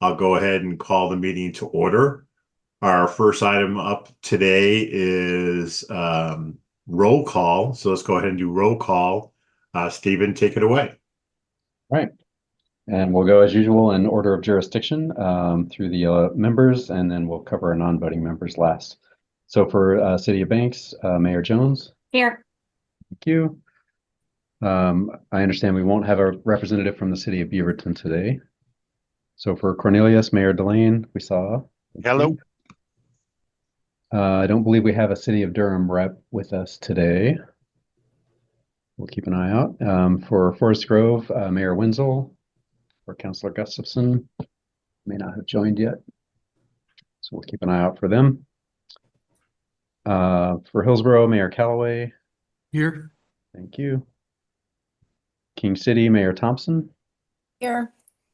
I'll go ahead and call the meeting to order. Our first item up today is roll call. So let's go ahead and do roll call. Stephen, take it away. All right. And we'll go as usual in order of jurisdiction through the members, and then we'll cover our non-voting members last. So for City of Banks, Mayor Jones. Here. Thank you. I understand we won't have a representative from the City of Beaverton today. So for Cornelius, Mayor Delane, we saw. Hello. I don't believe we have a City of Durham rep with us today. We'll keep an eye out. For Forest Grove, Mayor Wenzel, or Councilor Gustafson may not have joined yet. So we'll keep an eye out for them. For Hillsboro, Mayor Callaway. Here. Thank you. King City, Mayor Thompson. Here.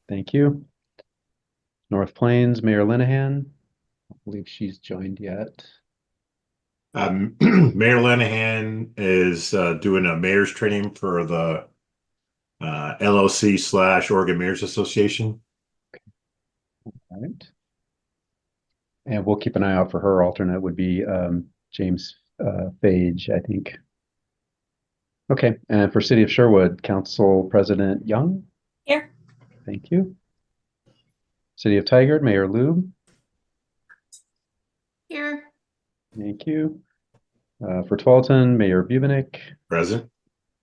Thank you. North Plains, Mayor Linehan. I believe she's joined yet. Mayor Lenahan is doing a mayor's training for the LLC/Oregon Mayors Association. All right. And we'll keep an eye out for her. Alternate would be James Fage, I think. Okay, and for City of Sherwood, Council President Young. Here. Thank you. City of Tigard, Mayor Lube. Here. Thank you. For Tualatin, Mayor Bubenik. Present.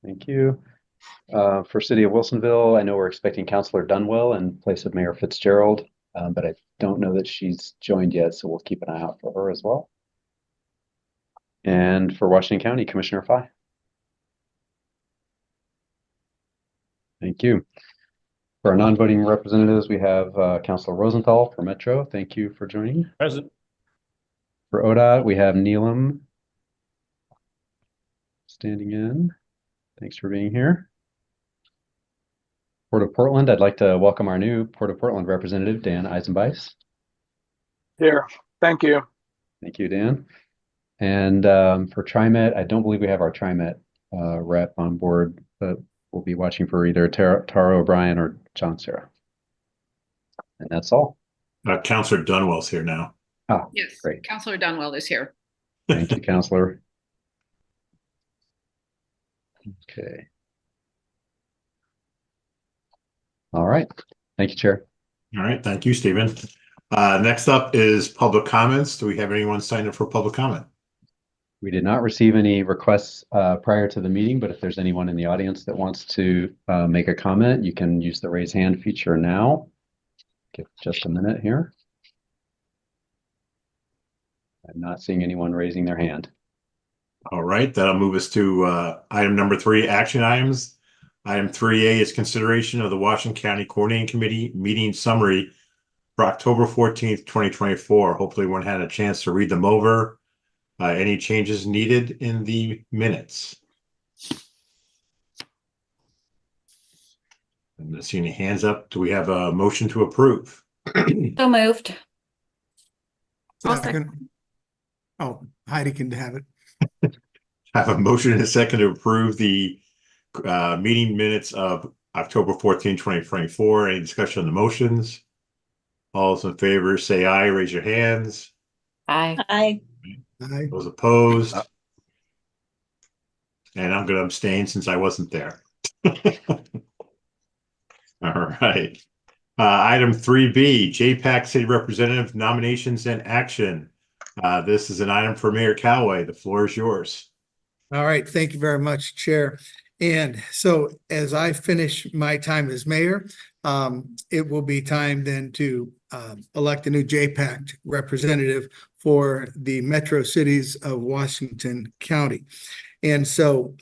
Thank you. For City of Wilsonville, I know we're expecting Councilor Dunwell in place of Mayor Fitzgerald, but I don't know that she's joined yet, so we'll keep an eye out for her as well. And for Washington County, Commissioner Fai. Thank you. For our non-voting representatives, we have Councilor Rosenthal for Metro. Thank you for joining. Present. For ODOT, we have Neelam standing in. Thanks for being here. Port of Portland, I'd like to welcome our new Port of Portland representative, Dan Eisenbeis. Here. Thank you. Thank you, Dan. And for TriMet, I don't believe we have our TriMet rep on board, but we'll be watching for either Tara O'Brien or John Serra. And that's all. Councilor Dunwell's here now. Oh, Yes. great. Councilor Dunwell is here. Thank you, Councilor. Okay. All right. Thank you, Chair. All right. Thank you, Stephen. Next up is public comments. Do we have anyone signed up for public comment? We did not receive any requests prior to the meeting, but if there's anyone in the audience that wants to make a comment, you can use the raise hand feature now. Give just a minute here. I'm not seeing anyone raising their hand. All right, that'll move us to item number 3, action items. Item 3A is consideration of the Washington County Coordinating Committee meeting summary for October 14th, 2024. Hopefully everyone had a chance to read them over. Any changes needed in the minutes? I'm not seeing any hands up. Do we have a motion to approve? So moved. Second. Oh, Heidi can have it. I have a motion and a second to approve the meeting minutes of October 14, 2024. Any discussion on the motions? All those in favor say aye, raise your hands. Aye. Aye. Those opposed? And I'm going to abstain since I wasn't there. All right. Item 3B, JPACT City Representative Nominations and Action. This is an item for Mayor Callaway. The floor is yours. All right. Thank you very much, Chair. And so as I finish my time as mayor, it will be time then to elect a new JPACT representative for the metro cities of Washington County. And so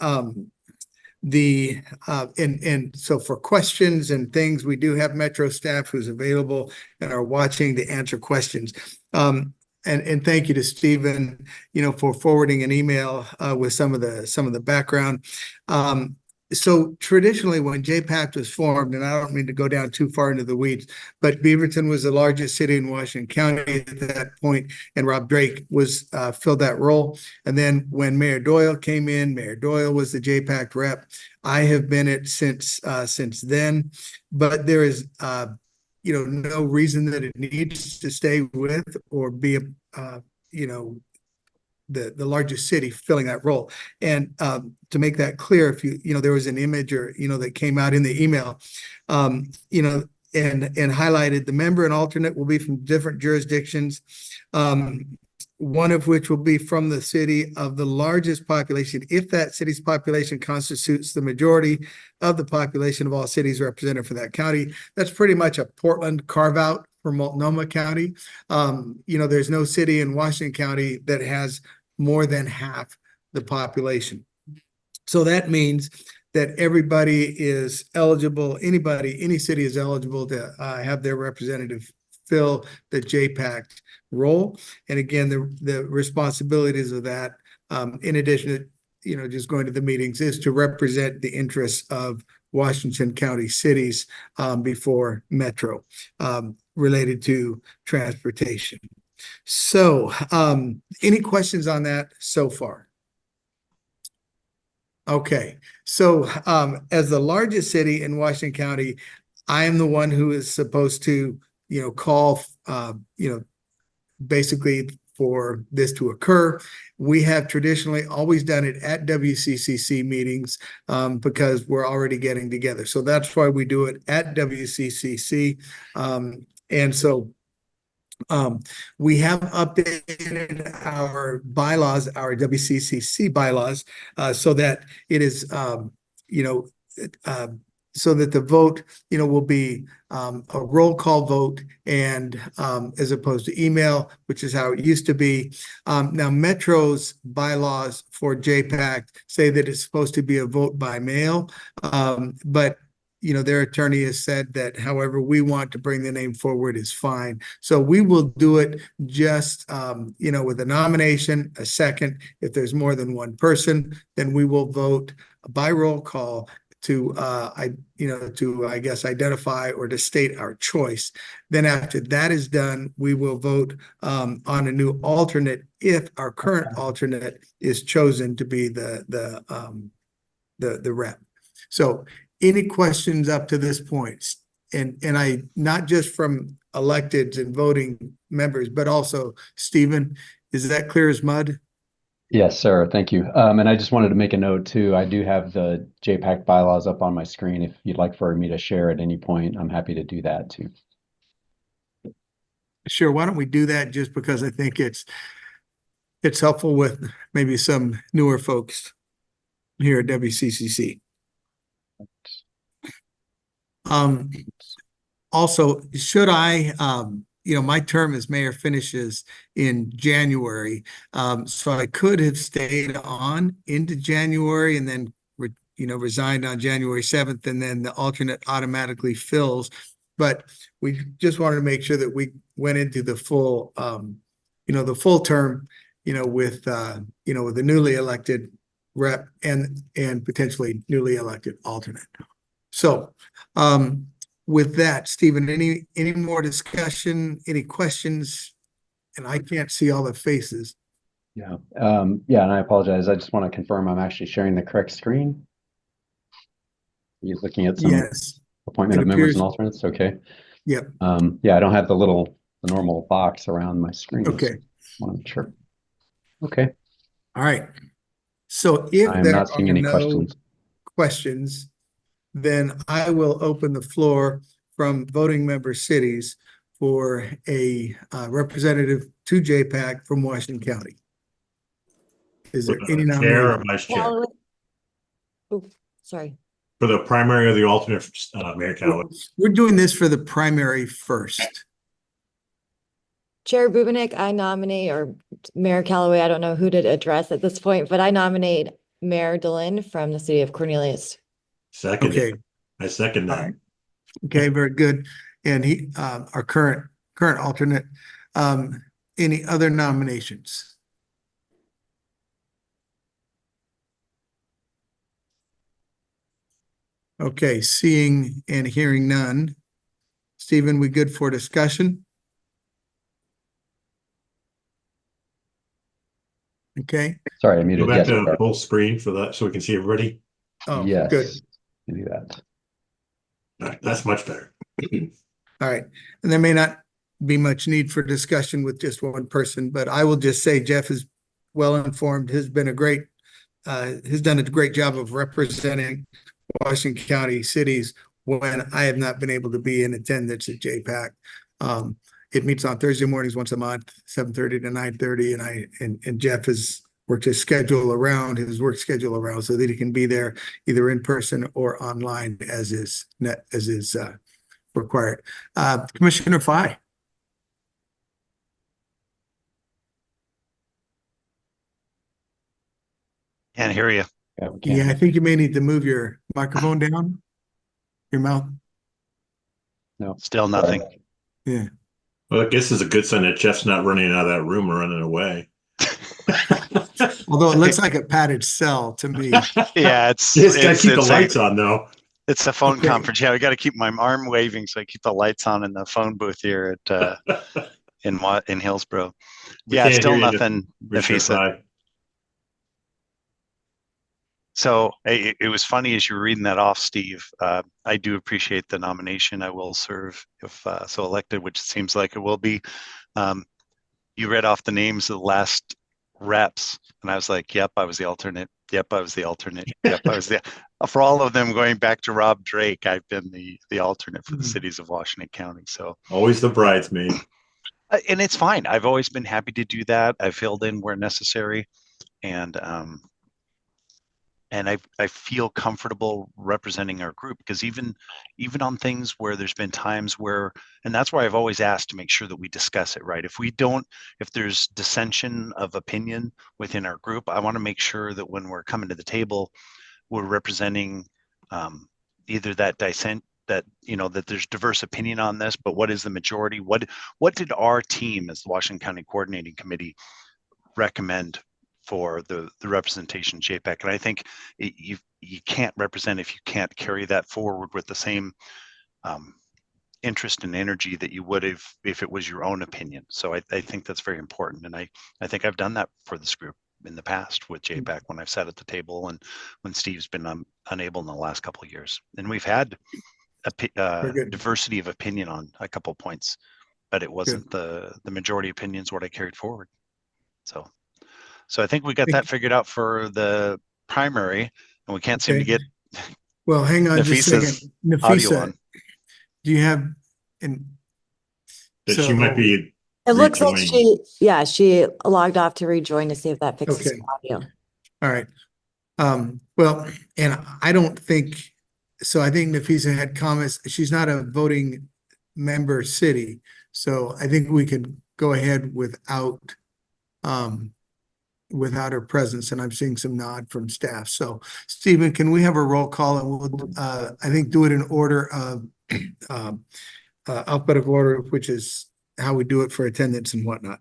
so for questions and things, we do have metro staff who's available and are watching to answer questions. And thank you to Stephen, for forwarding an email with some of the background. So traditionally, when JPACT was formed, and I don't mean to go down too far into the weeds, but Beaverton was the largest city in Washington County at that point, and Rob Drake was filled that role. And then when Mayor Doyle came in, Mayor Doyle was the JPACT rep. I have been it since then, but there is no reason that it needs to stay with or be the largest city filling that role. And to make that clear, if there was an image or that came out in the email, and highlighted the member and alternate will be from different jurisdictions, one of which will be from the city of the largest population, if that city's population constitutes the majority of the population of all cities represented for that county. That's pretty much a Portland carve out for Multnomah County. There's no city in Washington County that has more than half the population. So that means that everybody is eligible, any city is eligible to have their representative fill the JPACT role. And again, the responsibilities of that, in addition to, just going to the meetings, is to represent the interests of Washington County cities before Metro related to transportation. So, any questions on that so far? Okay, so as the largest city in Washington County, I am the one who is supposed to, call, basically for this to occur. We have traditionally always done it at WCCC meetings because we're already getting together. So that's why we do it at WCCC. And so we have updated our bylaws, our WCCC bylaws, so that it is, so that the vote, will be a roll call vote, and as opposed to email, which is how it used to be. Now, Metro's bylaws for JPACT say that it's supposed to be a vote by mail, but their attorney has said that however we want to bring the name forward is fine. So we will do it just, with a nomination, a second. If there's more than one person, then we will vote by roll call to, I guess, identify or to state our choice. Then after that is done, we will vote on a new alternate if our current alternate is chosen to be the rep. So, any questions up to this point? And I, not just from electeds and voting members, but also Stephen, is that clear as mud? Yes, sir. Thank you. And I just wanted to make a note too. I do have the JPACT bylaws up on my screen. If you'd like for me to share at any point, I'm happy to do that too. Sure. Why don't we do that? Just because I think it's helpful with maybe some newer folks here at WCCC. Also, should I, my term as mayor finishes in January, so I could have stayed on into January and then, resigned on January 7th, and then the alternate automatically fills. But we just wanted to make sure that we went into the full, the full term, with the newly elected rep and potentially newly elected alternate. So, with that, Stephen, any more discussion, any questions? And I can't see all the faces. Yeah. And I apologize. I just want to confirm I'm actually sharing the correct screen. You're looking at some appointment of members and alternates. Okay. Yep. I don't have the normal box around my screen. Okay. Just want to make sure. Okay. All right. So if I'm there not seeing any questions, then I will open the floor from voting member cities for a representative to JPACT from Washington County. Is there any chair or nomination? vice chair? Oh, sorry. For the primary or the alternate, Mayor Callaway? We're doing this for the primary first. Chair Bubenik, I nominate, or Mayor Callaway, I don't know who to address at this point, but I nominate Mayor Dillon from the city of Cornelius. Second. Okay. I second that. Right. Okay, very good. And he, our current alternate, any other nominations? Okay, seeing and hearing none. Stephen, we good for discussion? Okay. Sorry, I muted. Go back Yes, to full screen for that so we can see everybody. Oh, yes. good. Do that. All right, that's much better. All right. And there may not be much need for discussion with just one person, but I will just say Jeff is well informed, has done a great job of representing Washington County cities when I have not been able to be in attendance at JPACT. It meets on Thursday mornings once a month, 7:30 to 9:30, and Jeff has worked his work schedule around so that he can be there either in person or online as is required. Commissioner Fai. Can't hear you. Yeah, we can't. Yeah, I think you may need to move your microphone down, your mouth. No. Still nothing. Yeah. Well, I guess it's a good sign that Jeff's not running out of that room or running away. Although it looks like a padded cell to me. Yeah, it's Just gotta keep the it's lights on though. It's a phone Okay. conference. Yeah, I got to keep my arm waving so I keep the lights on in the phone booth here at in Hillsboro. We Yeah, can't still hear you, nothing, Commissioner Nafisa. Fai. So it was funny as you were reading that off, Steve. I do appreciate the nomination. I will serve if so elected, which it seems like it will be. You read off the names of the last reps, and I was like, "Yep, I was the alternate. Yep, I was the alternate. Yep, I was the." For all of them, going back to Rob Drake, I've been the alternate for the cities of Washington County. So Always the bridesmaid. and it's fine. I've always been happy to do that. I filled in where necessary, and I feel comfortable representing our group because even on things where there's been times where, and that's why I've always asked to make sure that we discuss it, right? If there's dissension of opinion within our group, I want to make sure that when we're coming to the table, we're representing either that dissent, that that there's diverse opinion on this, but what is the majority? What did our team as the Washington County Coordinating Committee recommend for the representation JPAC? And I think you can't represent if you can't carry that forward with the same interest and energy that you would if it was your own opinion. So I think that's very important, and I think I've done that for this group in the past with JPAC when I've sat at the table and when Steve's been unable in the last couple of years. And we've had a diversity of opinion on a couple of points, but it wasn't the majority opinions what I carried forward. So I think we got that figured out for the primary, and we can't seem to get Well, hang on just a Nafisa's second. audio Nafisa, on. do you have That she might be It looks like rejoining. she logged off to rejoin to see if that fixes Okay. the audio. All right. Well, and I don't think, so I think Nafisa had comments. She's not a voting member city. So I think we can go ahead without her presence, and I'm seeing some nod from staff. So Stephen, can we have a roll call, and we'll, I think, do it in order of alphabetical order, which is how we do it for attendance and whatnot.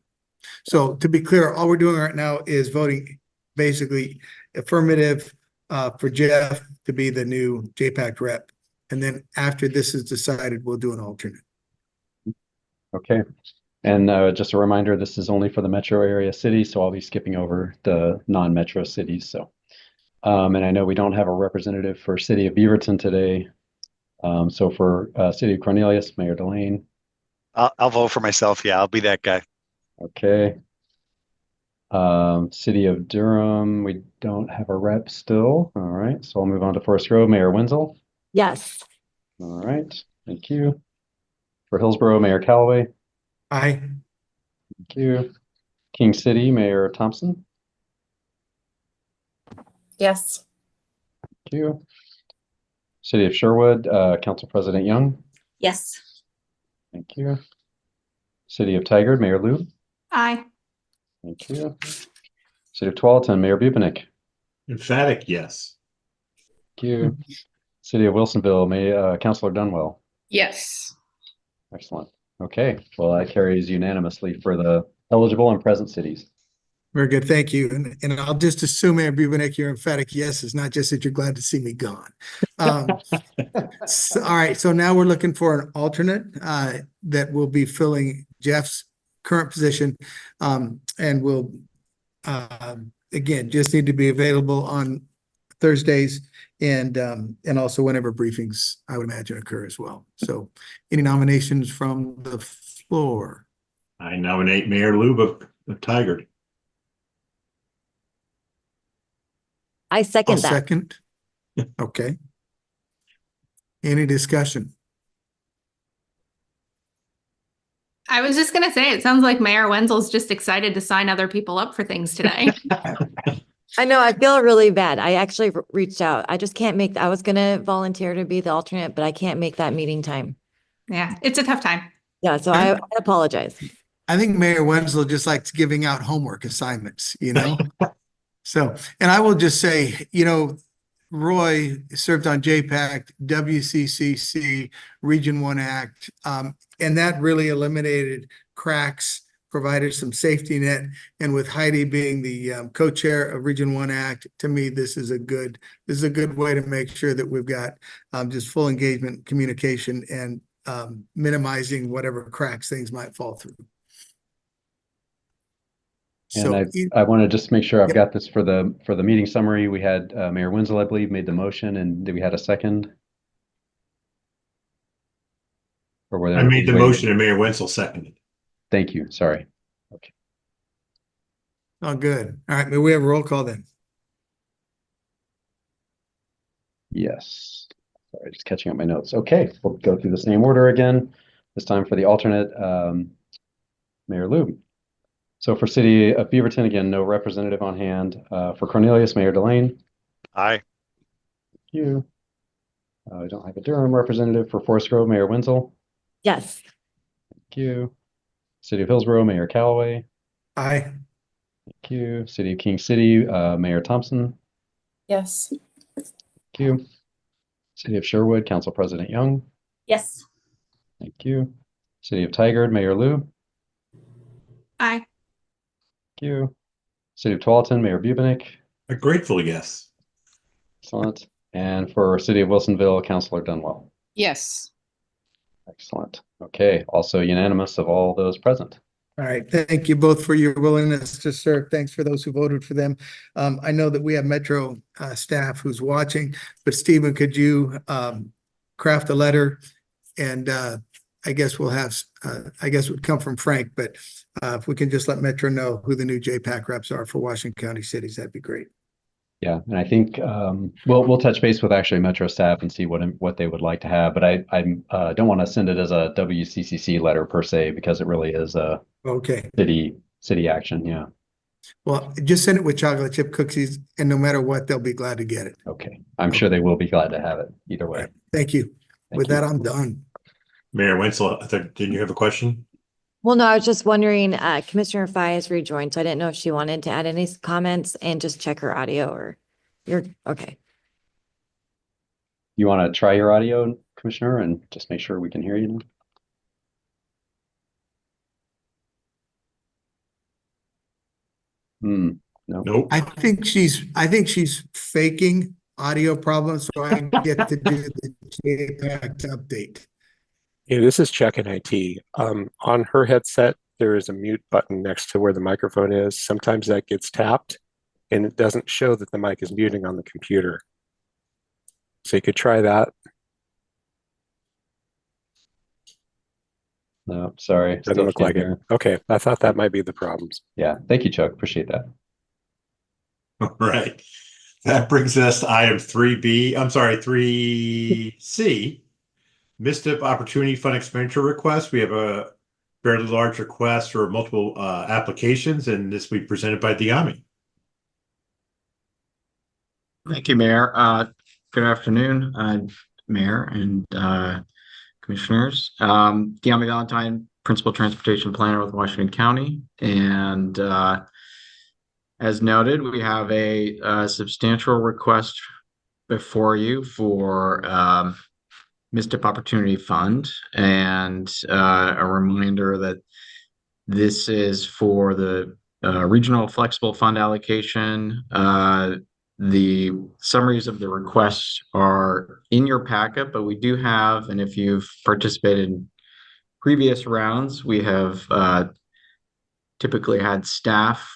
So to be clear, all we're doing right now is voting basically affirmative for Jeff to be the new JPACT rep. And then after this is decided, we'll do an alternate. Okay. And just a reminder, this is only for the metro area cities, so I'll be skipping over the non-metro cities. So, and I know we don't have a representative for City of Beaverton today. So for City of Cornelius, Mayor Delane. I'll vote for myself. Yeah, I'll be that guy. Okay. City of Durham, we don't have a rep still. All right, so I'll move on to Forest Grove, Mayor Wenzel. Yes. All right, thank you. For Hillsboro, Mayor Callaway. Aye. Thank you. King City, Mayor Thompson. Yes. Thank you. City of Sherwood, Council President Young. Yes. Thank you. City of Tigard, Mayor Liu. Aye. Thank you. City of Tualatin, Mayor Bubenik. Emphatic yes. Thank you. City of Wilsonville, Councilor Dunwell. Yes. Excellent. Okay, well, that carries unanimously for the eligible and present cities. Very good. Thank you. And I'll just assume, Mayor Bubenik, your emphatic yes is not just that you're glad to see me gone. So, all right. So now we're looking for an alternate that will be filling Jeff's current position, and will again just need to be available on Thursdays, and also whenever briefings, I would imagine, occur as well. So any nominations from the floor? I nominate Mayor Lube of Tigard. I I'll second that. second. Okay. Any discussion? I was just gonna say, it sounds like Mayor Wenzel's just excited to sign other people up for things today. I know, I feel really bad. I actually reached out. I just can't make, I was gonna volunteer to be the alternate, but I can't make that meeting time. Yeah, it's a tough time. Yeah, so I apologize. I think Mayor Wenzel just likes giving out homework assignments, you know? So, and I will just say, you know, Roy served on JPACT, WCCC, Region 1 Act, and that really eliminated cracks, provided some safety net. And with Heidi being the co-chair of Region 1 Act, to me, this is a good way to make sure that we've got just full engagement, communication, and minimizing whatever cracks things might fall through. And So I want to just make sure I've Yep. got this for the meeting summary. We had Mayor Wenzel, I believe, made the motion, and did we had a second? Or were I made the waiting? motion and Mayor Wenzel seconded. Thank you. Sorry. Oh, good. All right, may we have a roll call then? Yes. Sorry, just catching up my notes. Okay, we'll go through the same order again. This time for the alternate, Mayor Lube. So for City of Beaverton, again, no representative on hand. For Cornelius, Mayor Delane. Aye. Thank you. We don't have a Durham representative. For Forest Grove, Mayor Wenzel. Yes. Thank you. City of Hillsboro, Mayor Callaway. Aye. Thank you. City of King City, Mayor Thompson. Yes. Thank you. City of Sherwood, Council President Young. Yes. Thank you. City of Tigard, Mayor Lube. Aye. Thank you. City of Tualatin, Mayor Bubenik. A grateful yes. Excellent. And for City of Wilsonville, Councilor Dunwell. Yes. Excellent. Okay, also unanimous of all those present. All right, thank you both for your willingness to serve. Thanks for those who voted for them. I know that we have Metro staff who's watching, but Stephen, could you craft a letter? And I guess we'll have, I guess it would come from Frank, but if we can just let Metro know who the new JPAC reps are for Washington County cities, that'd be great. Yeah, and I think we'll touch base with actually Metro staff and see what they would like to have. But I don't want to send it as a WCCC letter per se, because it really is a Okay, city action. Yeah. well, just send it with chocolate chip cookies, and no matter what, they'll be glad to get it. Okay. I'm sure they will be glad to have it either way. Right. Thank you. Thank With you. that, I'm done. Mayor Wenzel, didn't you have a question? Well, no, I was just wondering, Commissioner Fai has rejoined, so I didn't know if she wanted to add any comments and just check her audio, or you're okay. You want to try your audio, Commissioner, and just make sure we can hear you now? No. Nope. I think she's faking audio problems so I can get to do the JPACT update. Yeah, this is Chuck in IT. On her headset, there is a mute button next to where the microphone is. Sometimes that gets tapped and it doesn't show that the mic is muting on the computer. So you could try that. No, sorry. Doesn't Still look can't like it. hear. Okay, I thought that might be the problems. Yeah, thank you, Chuck. Appreciate that. All right. That brings us to item 3B. I'm sorry, 3C. MSTIP Opportunity Fund expenditure request. We have a fairly large request for multiple applications, and this will be presented by Diami. Thank you, Mayor. Good afternoon, Mayor and Commissioners. Diami Valentine, Principal Transportation Planner with Washington County. And as noted, we have a substantial request before you for MSTIP Opportunity Fund, and a reminder that this is for the Regional Flexible Fund allocation. The summaries of the requests are in your packet, but we do have, and if you've participated in previous rounds, we have typically had staff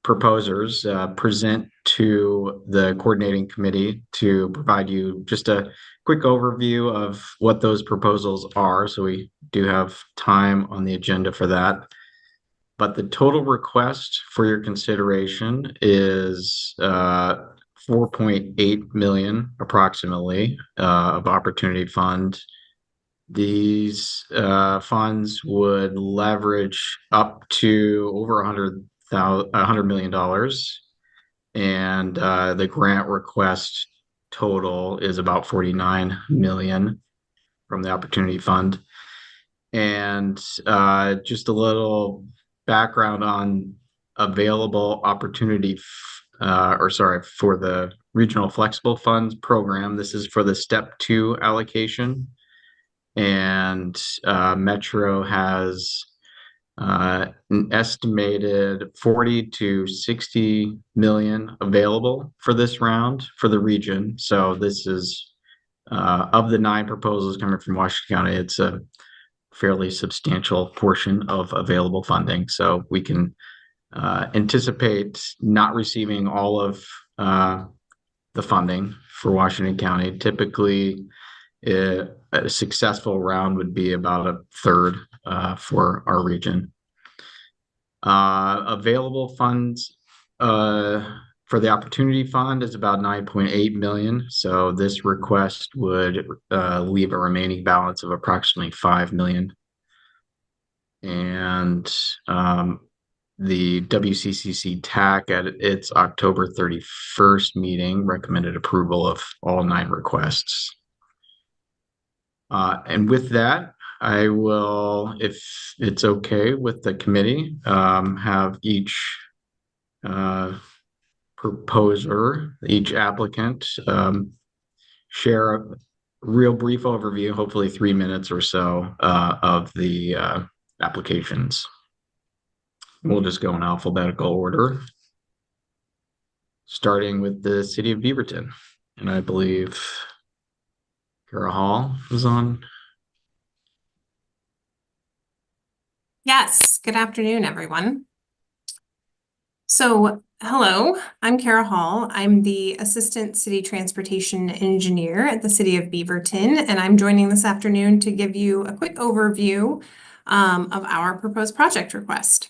proposers present to the coordinating committee to provide you just a quick overview of what those proposals are. So we do have time on the agenda for that. But the total request for your consideration is 4.8 million approximately of Opportunity Fund. These funds would leverage up to over $100 million, and the grant request total is about 49 million from the Opportunity Fund. And just a little background on available opportunity for the Regional Flexible Funds program. This is for the Step 2 allocation, and Metro has an estimated 40 to 60 million available for this round for the region. So this is of the 9 proposals coming from Washington County, it's a fairly substantial portion of available funding. So we can anticipate not receiving all of the funding for Washington County. Typically, a successful round would be about a third for our region. Available funds for the Opportunity Fund is about 9.8 million. So this request would leave a remaining balance of approximately 5 million. And the WCCC TAC at its October 31st meeting recommended approval of all 9 requests. And with that, I will, if it's okay with the committee, have each proposer, each applicant, share a real brief overview, hopefully 3 minutes or so, of the applications. We'll just go in alphabetical order, starting with the City of Beaverton. And I believe Kara Hall is on. Yes, good afternoon, everyone. So, hello, I'm Kara Hall. I'm the Assistant City Transportation Engineer at the City of Beaverton, and I'm joining this afternoon to give you a quick overview of our proposed project request.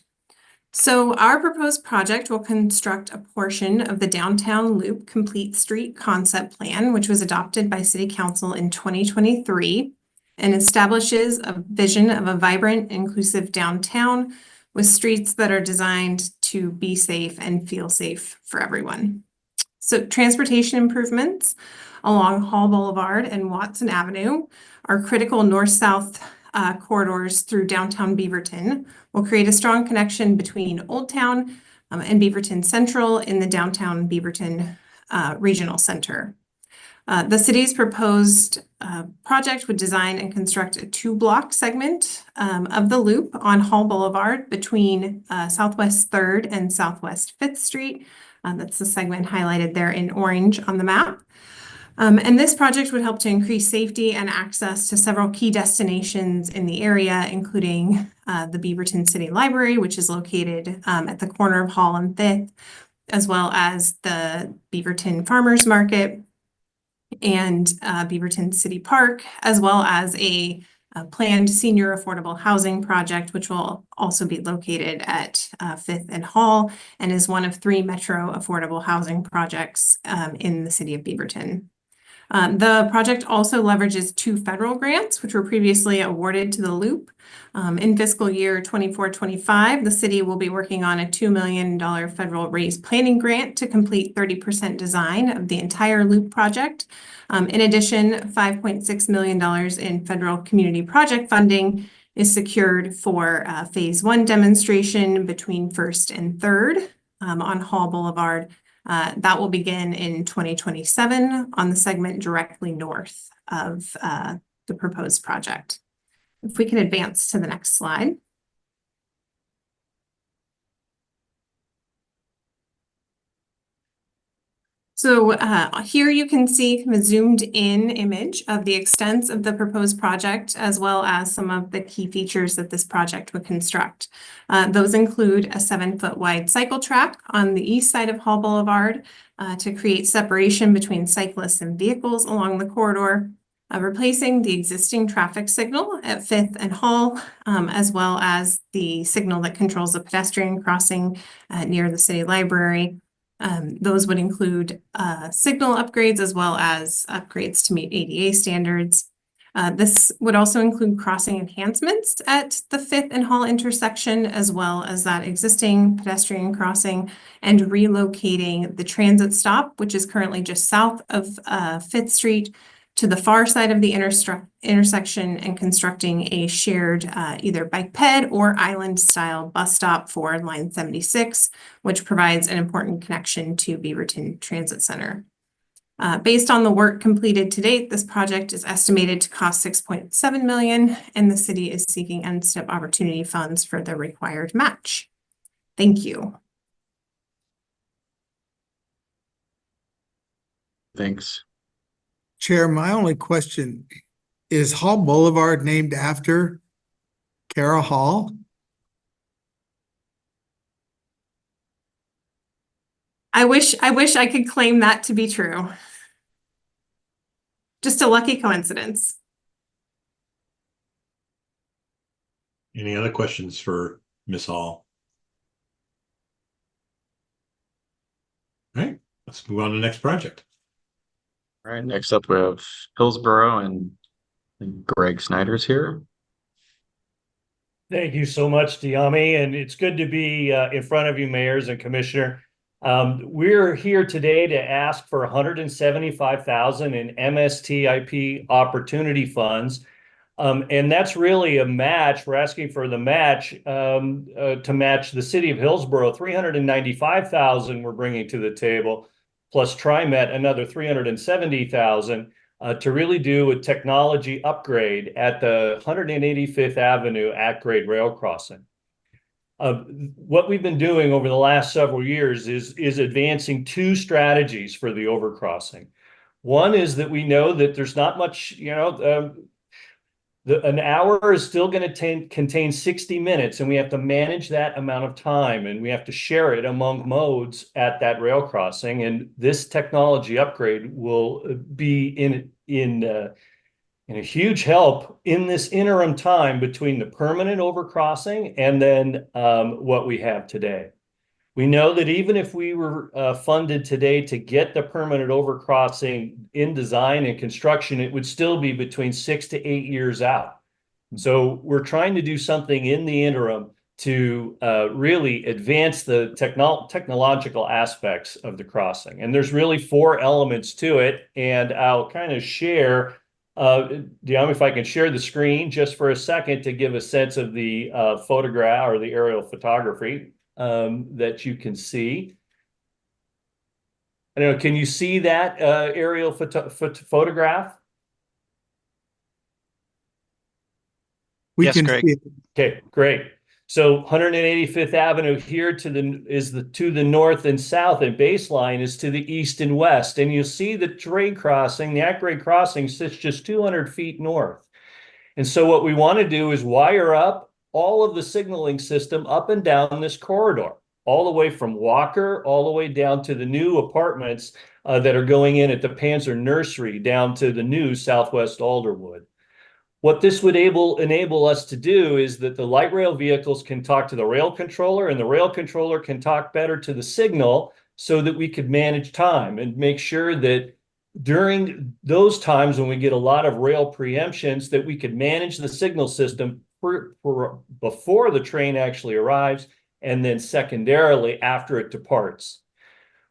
So our proposed project will construct a portion of the Downtown Loop Complete Street Concept Plan, which was adopted by City Council in 2023 and establishes a vision of a vibrant, inclusive downtown with streets that are designed to be safe and feel safe for everyone. So transportation improvements along Hall Boulevard and Watson Avenue are critical north-south corridors through downtown Beaverton will create a strong connection between Old Town and Beaverton Central in the downtown Beaverton Regional Center. The city's proposed project would design and construct a 2-block segment of the loop on Hall Boulevard between Southwest 3rd and Southwest 5th Street. That's the segment highlighted there in orange on the map. And this project would help to increase safety and access to several key destinations in the area, including the Beaverton City Library, which is located at the corner of Hall and 5th, as well as the Beaverton Farmers Market and Beaverton City Park, as well as a planned senior affordable housing project, which will also be located at 5th and Hall and is one of 3 Metro affordable housing projects in the city of Beaverton. The project also leverages 2 federal grants, which were previously awarded to the loop. In fiscal year 24-25, the city will be working on a $2 million federal raised planning grant to complete 30% design of the entire loop project. In addition, $5.6 million in federal community project funding is secured for phase 1 demonstration between 1st and 3rd on Hall Boulevard. That will begin in 2027 on the segment directly north of the proposed project. If we can advance to the next slide. So here you can see a zoomed in image of the extents of the proposed project, as well as some of the key features that this project would construct. Those include a 7-foot wide cycle track on the east side of Hall Boulevard to create separation between cyclists and vehicles along the corridor, replacing the existing traffic signal at 5th and Hall, as well as the signal that controls the pedestrian crossing near the city library. Those would include signal upgrades as well as upgrades to meet ADA standards. This would also include crossing enhancements at the 5th and Hall intersection, as well as that existing pedestrian crossing, and relocating the transit stop, which is currently just south of 5th Street, to the far side of the intersection, and constructing a shared either bike ped or island style bus stop for line 76, which provides an important connection to Beaverton Transit Center. Based on the work completed to date, this project is estimated to cost $6.7 million, and the city is seeking MSTIP Opportunity Funds for the required match. Thank you. Thanks. Chair, my only question, is Hall Boulevard named after Kara Hall? I wish I could claim that to be true. Just a lucky coincidence. Any other questions for Ms. Hall? All right, let's move on to the next project. All right, next up we have Hillsboro, and Greg Snyder's here. Thank you so much, Diami, and it's good to be in front of you, mayors and commissioner. We're here today to ask for $175,000 in MSTIP Opportunity Funds, and that's really a match. We're asking for the match to match the city of Hillsboro. $395,000 we're bringing to the table, plus TriMet another $370,000 to really do a technology upgrade at the 185th Avenue at-grade rail crossing. What we've been doing over the last several years is advancing two strategies for the overcrossing. One is that we know that there's not much, an hour is still going to contain 60 minutes, and we have to manage that amount of time, and we have to share it among modes at that rail crossing. And this technology upgrade will be in a huge help in this interim time between the permanent overcrossing and then what we have today. We know that even if we were funded today to get the permanent overcrossing in design and construction, it would still be between 6 to 8 years out. So we're trying to do something in the interim to really advance the technological aspects of the crossing. And there's really 4 elements to it, and I'll kind of share, Diami, if I can share the screen just for a second to give a sense of the photograph or the aerial photography that you can see. I don't know, can you see that aerial photograph? We Yes, can Greg. see it. Okay, great. So 185th Avenue here to the north and south, and baseline is to the east and west. And you'll see the grade crossing, the at-grade crossing, sits just 200 feet north. And so what we want to do is wire up all of the signaling system up and down this corridor, all the way from Walker, all the way down to the new apartments that are going in at the Panzer Nursery, down to the new Southwest Alderwood. What this would enable us to do is that the light rail vehicles can talk to the rail controller, and the rail controller can talk better to the signal, so that we could manage time and make sure that during those times when we get a lot of rail preemptions, that we could manage the signal system before the train actually arrives, and then secondarily after it departs.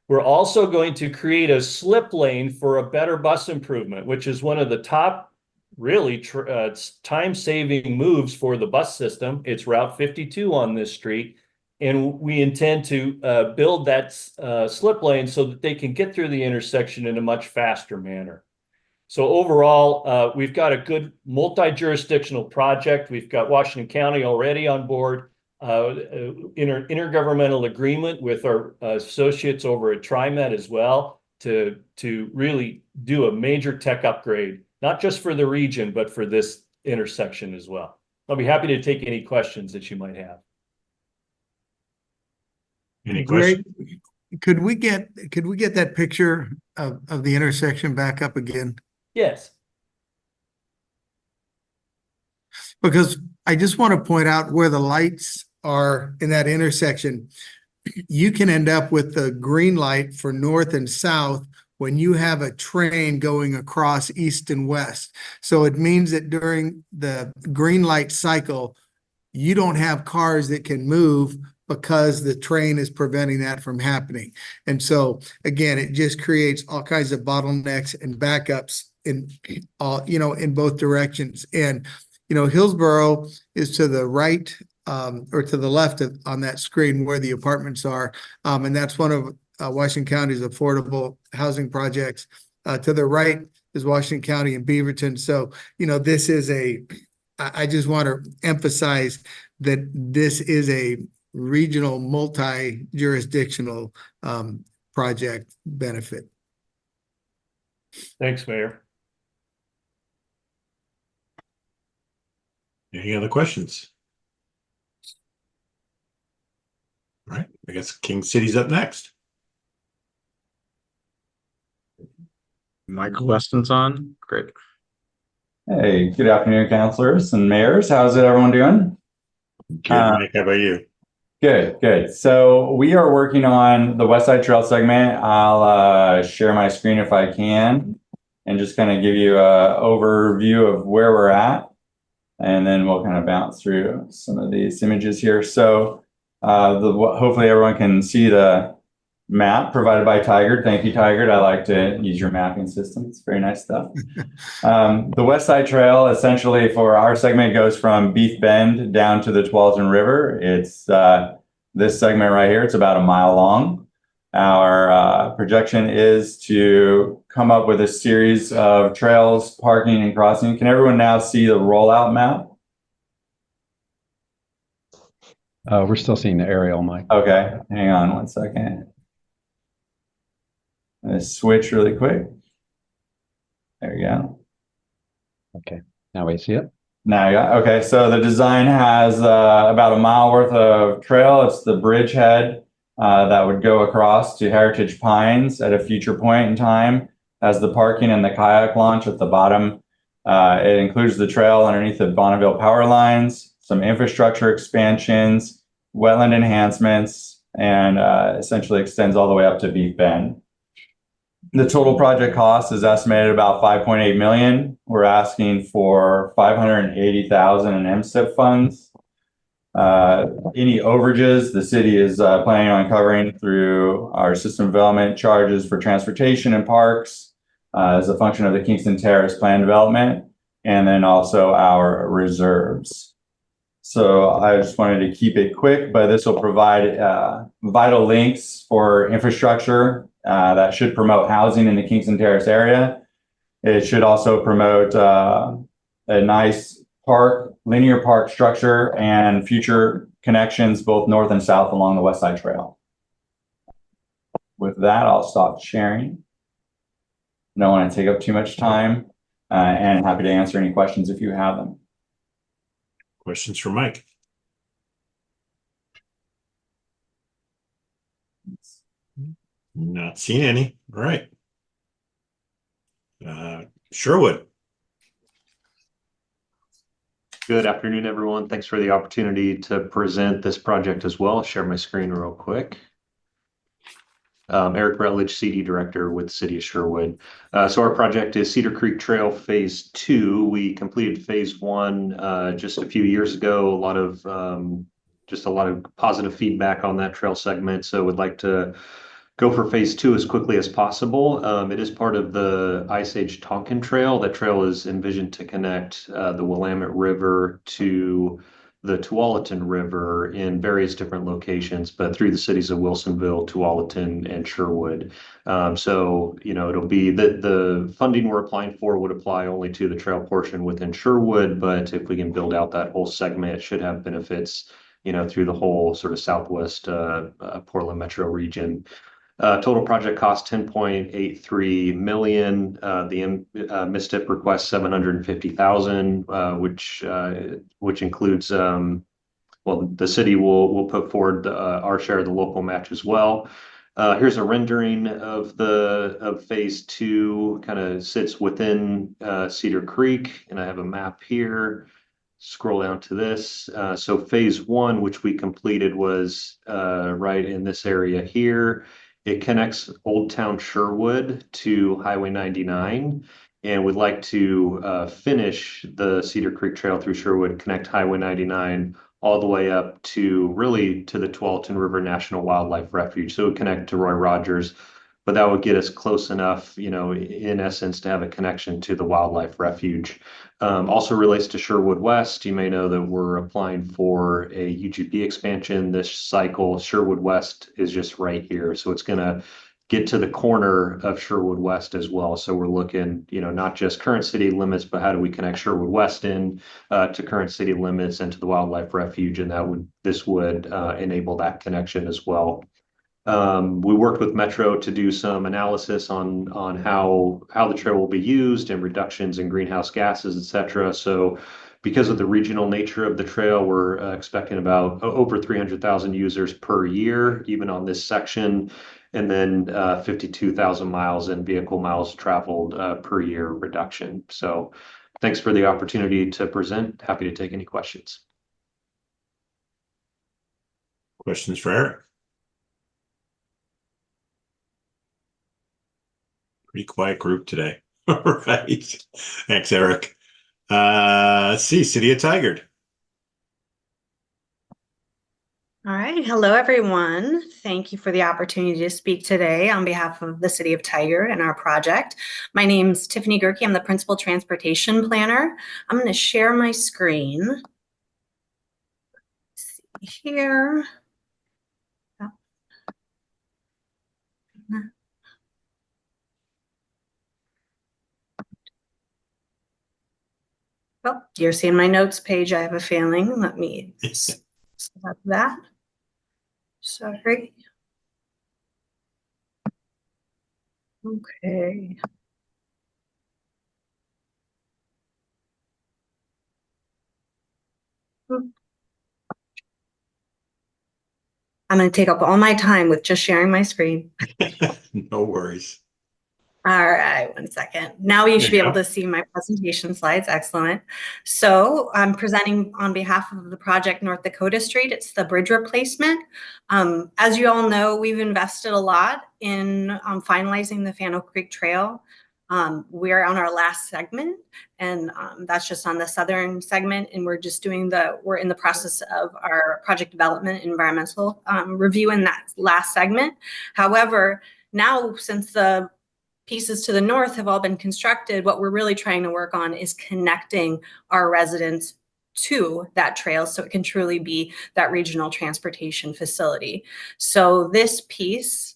We're also going to create a slip lane for a better bus improvement, which is one of the top really time-saving moves for the bus system. It's Route 52 on this street, and we intend to build that slip lane so that they can get through the intersection in a much faster manner. So overall, we've got a good multi-jurisdictional project. We've got Washington County already on board, intergovernmental agreement with our associates over at TriMet as well, to really do a major tech upgrade, not just for the region, but for this intersection as well. I'll be happy to take any questions that you might have. Any Great. questions? Could we get that picture of the intersection back up again? Yes. Because I just want to point out where the lights are in that intersection. You can end up with the green light for north and south when you have a train going across east and west. So it means that during the green light cycle, you don't have cars that can move because the train is preventing that from happening. And so again, it just creates all kinds of bottlenecks and backups in all, in both directions. And, Hillsboro is to the right or to the left on that screen where the apartments are. And that's one of Washington County's affordable housing projects. To the right is Washington County and Beaverton. So, this is I just want to emphasize that this is a regional, multi-jurisdictional project benefit. Thanks, Mayor. Any other questions? All right, I guess King City's up next. Michael Weston's on. Great. Hey, good afternoon, councilors and mayors. How's it everyone doing? Good, Mike, how about you? Good. So we are working on the West Side Trail segment. I'll share my screen if I can and just kind of give you an overview of where we're at. And then we'll kind of bounce through some of these images here. So hopefully everyone can see the map provided by Tigard. Thank you, Tigard. I like to use your mapping system. It's very nice stuff. The West Side Trail, essentially for our segment, goes from Beef Bend down to the Tualatin River. It's this segment right here. It's about a mile long. Our projection is to come up with a series of trails, parking, and crossing. Can everyone now see the rollout map? We're still seeing the aerial, Mike. Okay, hang on one second. Let's switch really quick. There we go. Okay, now we see it. Now, yeah. Okay, so the design has about a mile worth of trail. It's the bridgehead that would go across to Heritage Pines at a future point in time. Has the parking and the kayak launch at the bottom. It includes the trail underneath the Bonneville power lines, some infrastructure expansions, wetland enhancements, and essentially extends all the way up to Beef Bend. The total project cost is estimated about $5.8 million. We're asking for $580,000 in MSTIP funds. Any overages the city is planning on covering through our system development charges for transportation and parks as a function of the Kingston Terrace plan development, and then also our reserves. So I just wanted to keep it quick, but this will provide vital links for infrastructure that should promote housing in the Kingston Terrace area. It should also promote a nice linear park structure and future connections both north and south along the West Side Trail. With that, I'll stop sharing. Don't want to take up too much time and happy to answer any questions if you have them. Questions for Mike? Not seeing any. All right. Sherwood. Good afternoon, everyone. Thanks for the opportunity to present this project as well. I'll share my screen real quick. Eric Rutledge, CD Director with City of Sherwood. So our project is Cedar Creek Trail Phase 2. We completed Phase 1 just a few years ago. A lot of positive feedback on that trail segment. So would like to go for Phase 2 as quickly as possible. It is part of the Ice Age Tonkin Trail. That trail is envisioned to connect the Willamette River to the Tualatin River in various different locations, but through the cities of Wilsonville, Tualatin, and Sherwood. So, it'll be the funding we're applying for would apply only to the trail portion within Sherwood, but if we can build out that whole segment, it should have benefits, through the whole sort of southwest Portland metro region. Total project cost 10.83 million. The MSTIP request 750,000, which includes well, the city will put forward our share of the local match as well. Here's a rendering of phase 2. Kind of sits within Cedar Creek, and I have a map here. Scroll down to this. So phase 1, which we completed, was right in this area here. It connects Old Town Sherwood to Highway 99, and we'd like to finish the Cedar Creek Trail through Sherwood, connect Highway 99 all the way up to really to the Tualatin River National Wildlife Refuge. So it would connect to Roy Rogers, but that would get us close enough, you know, in essence, to have a connection to the wildlife refuge. Also relates to Sherwood West. You may know that we're applying for a UGP expansion this cycle. Sherwood West is just right here. So it's going to get to the corner of Sherwood West as well. So we're looking, you know, not just current city limits, but how do we connect Sherwood West in to current city limits and to the wildlife refuge? And this would enable that connection as well. We worked with Metro to do some analysis on how the trail will be used and reductions in greenhouse gases, et cetera. So because of the regional nature of the trail, we're expecting about over 300,000 users per year, even on this section, and then 52,000 miles in vehicle miles traveled per year reduction. So thanks for the opportunity to present. Happy to take any questions. Questions for Eric? Pretty quiet group today. All right. Thanks, Eric. Let's see, City of Tigard. All right. Hello, everyone. Thank you for the opportunity to speak today on behalf of the City of Tigard and our project. My name's Tiffany Gerke. I'm the Principal Transportation Planner. I'm going to share my screen. Let's see here. Oh, you're seeing my notes page, I have a feeling. Let me select that. Sorry. Okay. I'm going to take up all my time with just sharing my screen. No worries. All right, 1 second. Now you should be able to see my presentation slides. Excellent. So I'm presenting on behalf of the project North Dakota Street. It's the bridge replacement. As you all know, we've invested a lot in finalizing the Fano Creek Trail. We're on our last segment, and that's just on the southern segment, and we're in the process of our project development environmental review in that last segment. However, now since the pieces to the north have all been constructed, what we're really trying to work on is connecting our residents to that trail so it can truly be that regional transportation facility. So this piece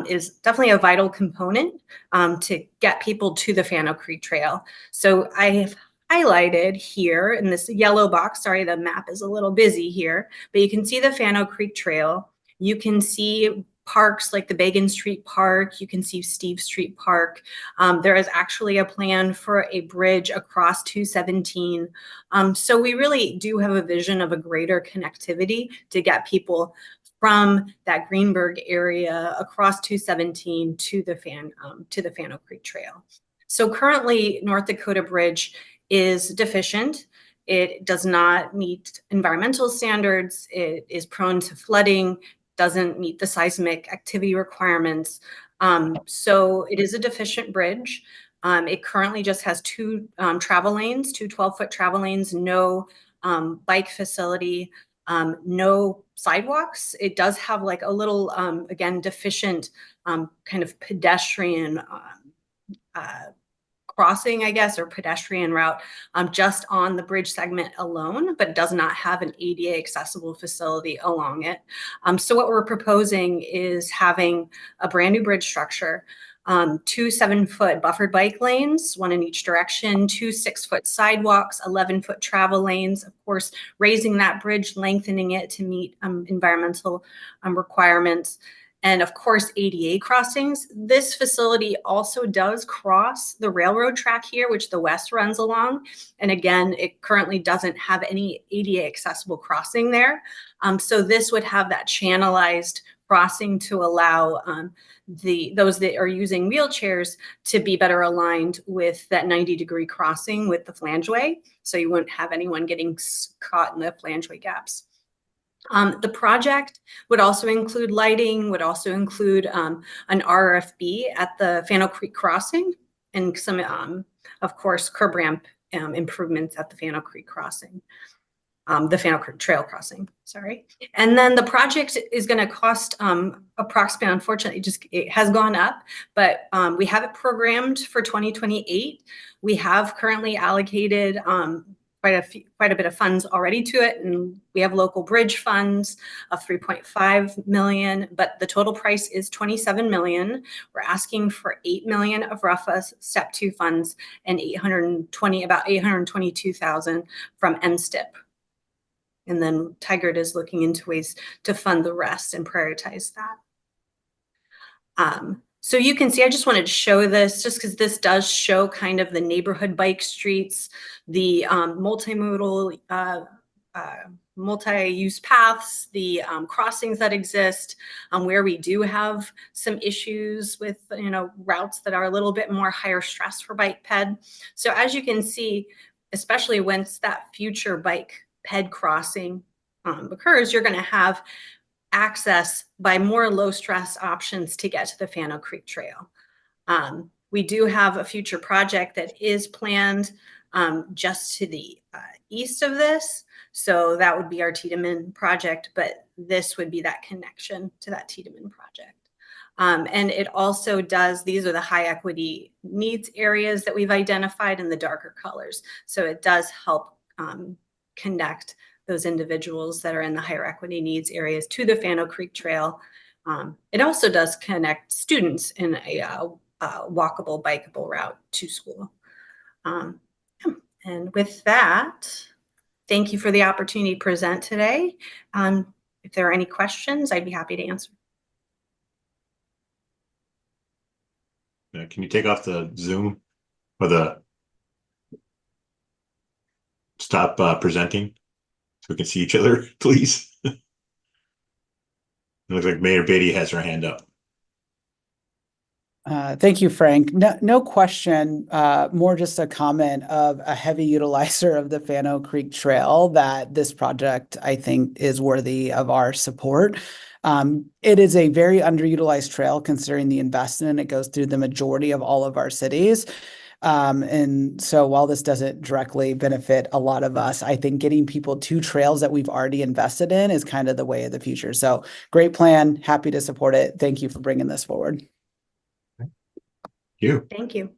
is definitely a vital component to get people to the Fano Creek Trail. So I have highlighted here in this yellow box, sorry, the map is a little busy here, but you can see the Fano Creek Trail. You can see parks like the Bagan Street Park, you can see Steve Street Park. There is actually a plan for a bridge across 217. So we really do have a vision of a greater connectivity to get people from that Greenberg area across 217 to the Fano Creek Trail. So currently North Dakota Bridge is deficient. It does not meet environmental standards. It is prone to flooding, doesn't meet the seismic activity requirements. So it is a deficient bridge. It currently just has two travel lanes, two 12-foot travel lanes, no bike facility, no sidewalks. It does have like a little, again, deficient kind of pedestrian crossing, I guess, or pedestrian route just on the bridge segment alone, but does not have an ADA accessible facility along it. So what we're proposing is having a brand new bridge structure, 2 7-foot buffered bike lanes, 1 in each direction, 2 6-foot sidewalks, 11-foot travel lanes, of course, raising that bridge, lengthening it to meet environmental requirements. And of course, ADA crossings. This facility also does cross the railroad track here, which the west runs along. And again, it currently doesn't have any ADA accessible crossing there. So this would have that channelized crossing to allow those that are using wheelchairs to be better aligned with that 90-degree crossing with the flangeway. So you wouldn't have anyone getting caught in the flangeway gaps. The project would also include lighting, would also include an RFB at the Fano Creek crossing, and some, of course, curb ramp improvements at the Fano Creek crossing, the Fano Creek Trail crossing, sorry. And then the project is going to cost approximately, unfortunately, it has gone up, but we have it programmed for 2028. We have currently allocated quite a bit of funds already to it, and we have local bridge funds of 3.5 million, but the total price is 27 million. We're asking for 8 million of RUFA step 2 funds and about 822,000 from MSTIP. And then Tigard is looking into ways to fund the rest and prioritize that. So you can see, I just wanted to show this just because this does show kind of the neighborhood bike streets, the multimodal, multi-use paths, the crossings that exist, where we do have some issues with, routes that are a little bit more higher stress for bike ped. So as you can see, especially once that future bike ped crossing occurs, you're going to have access by more low stress options to get to the Fano Creek Trail. We do have a future project that is planned just to the east of this. So that would be our Tiedemann project, but this would be that connection to that Tiedemann project. And it also does, these are the high equity needs areas that we've identified in the darker colors. So it does help connect those individuals that are in the higher equity needs areas to the Fano Creek Trail. It also does connect students in a walkable, bikeable route to school. And with that, thank you for the opportunity to present today. If there are any questions, I'd be happy to answer. Can you take off the Zoom or the stop presenting so we can see each other, please? It looks like Mayor Beatty has her hand up. Thank you, Frank. No question, more just a comment of a heavy utilizer of the Fano Creek Trail that this project, I think, is worthy of our support. It is a very underutilized trail considering the investment. It goes through the majority of all of our cities. And so while this doesn't directly benefit a lot of us, I think getting people to trails that we've already invested in is kind of the way of the future. So great plan. Happy to support it. Thank you for bringing this forward. Thank you.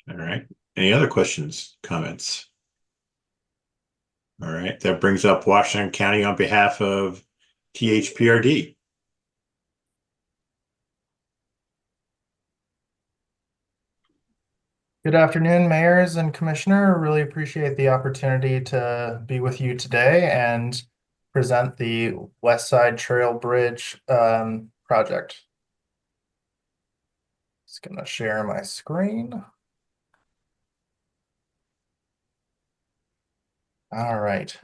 All right. Any other questions, comments? All right. That brings up Washington County on behalf of THPRD. Good afternoon, mayors and commissioner. Really appreciate the opportunity to be with you today and present the West Side Trail Bridge project. Just gonna share my screen. All right.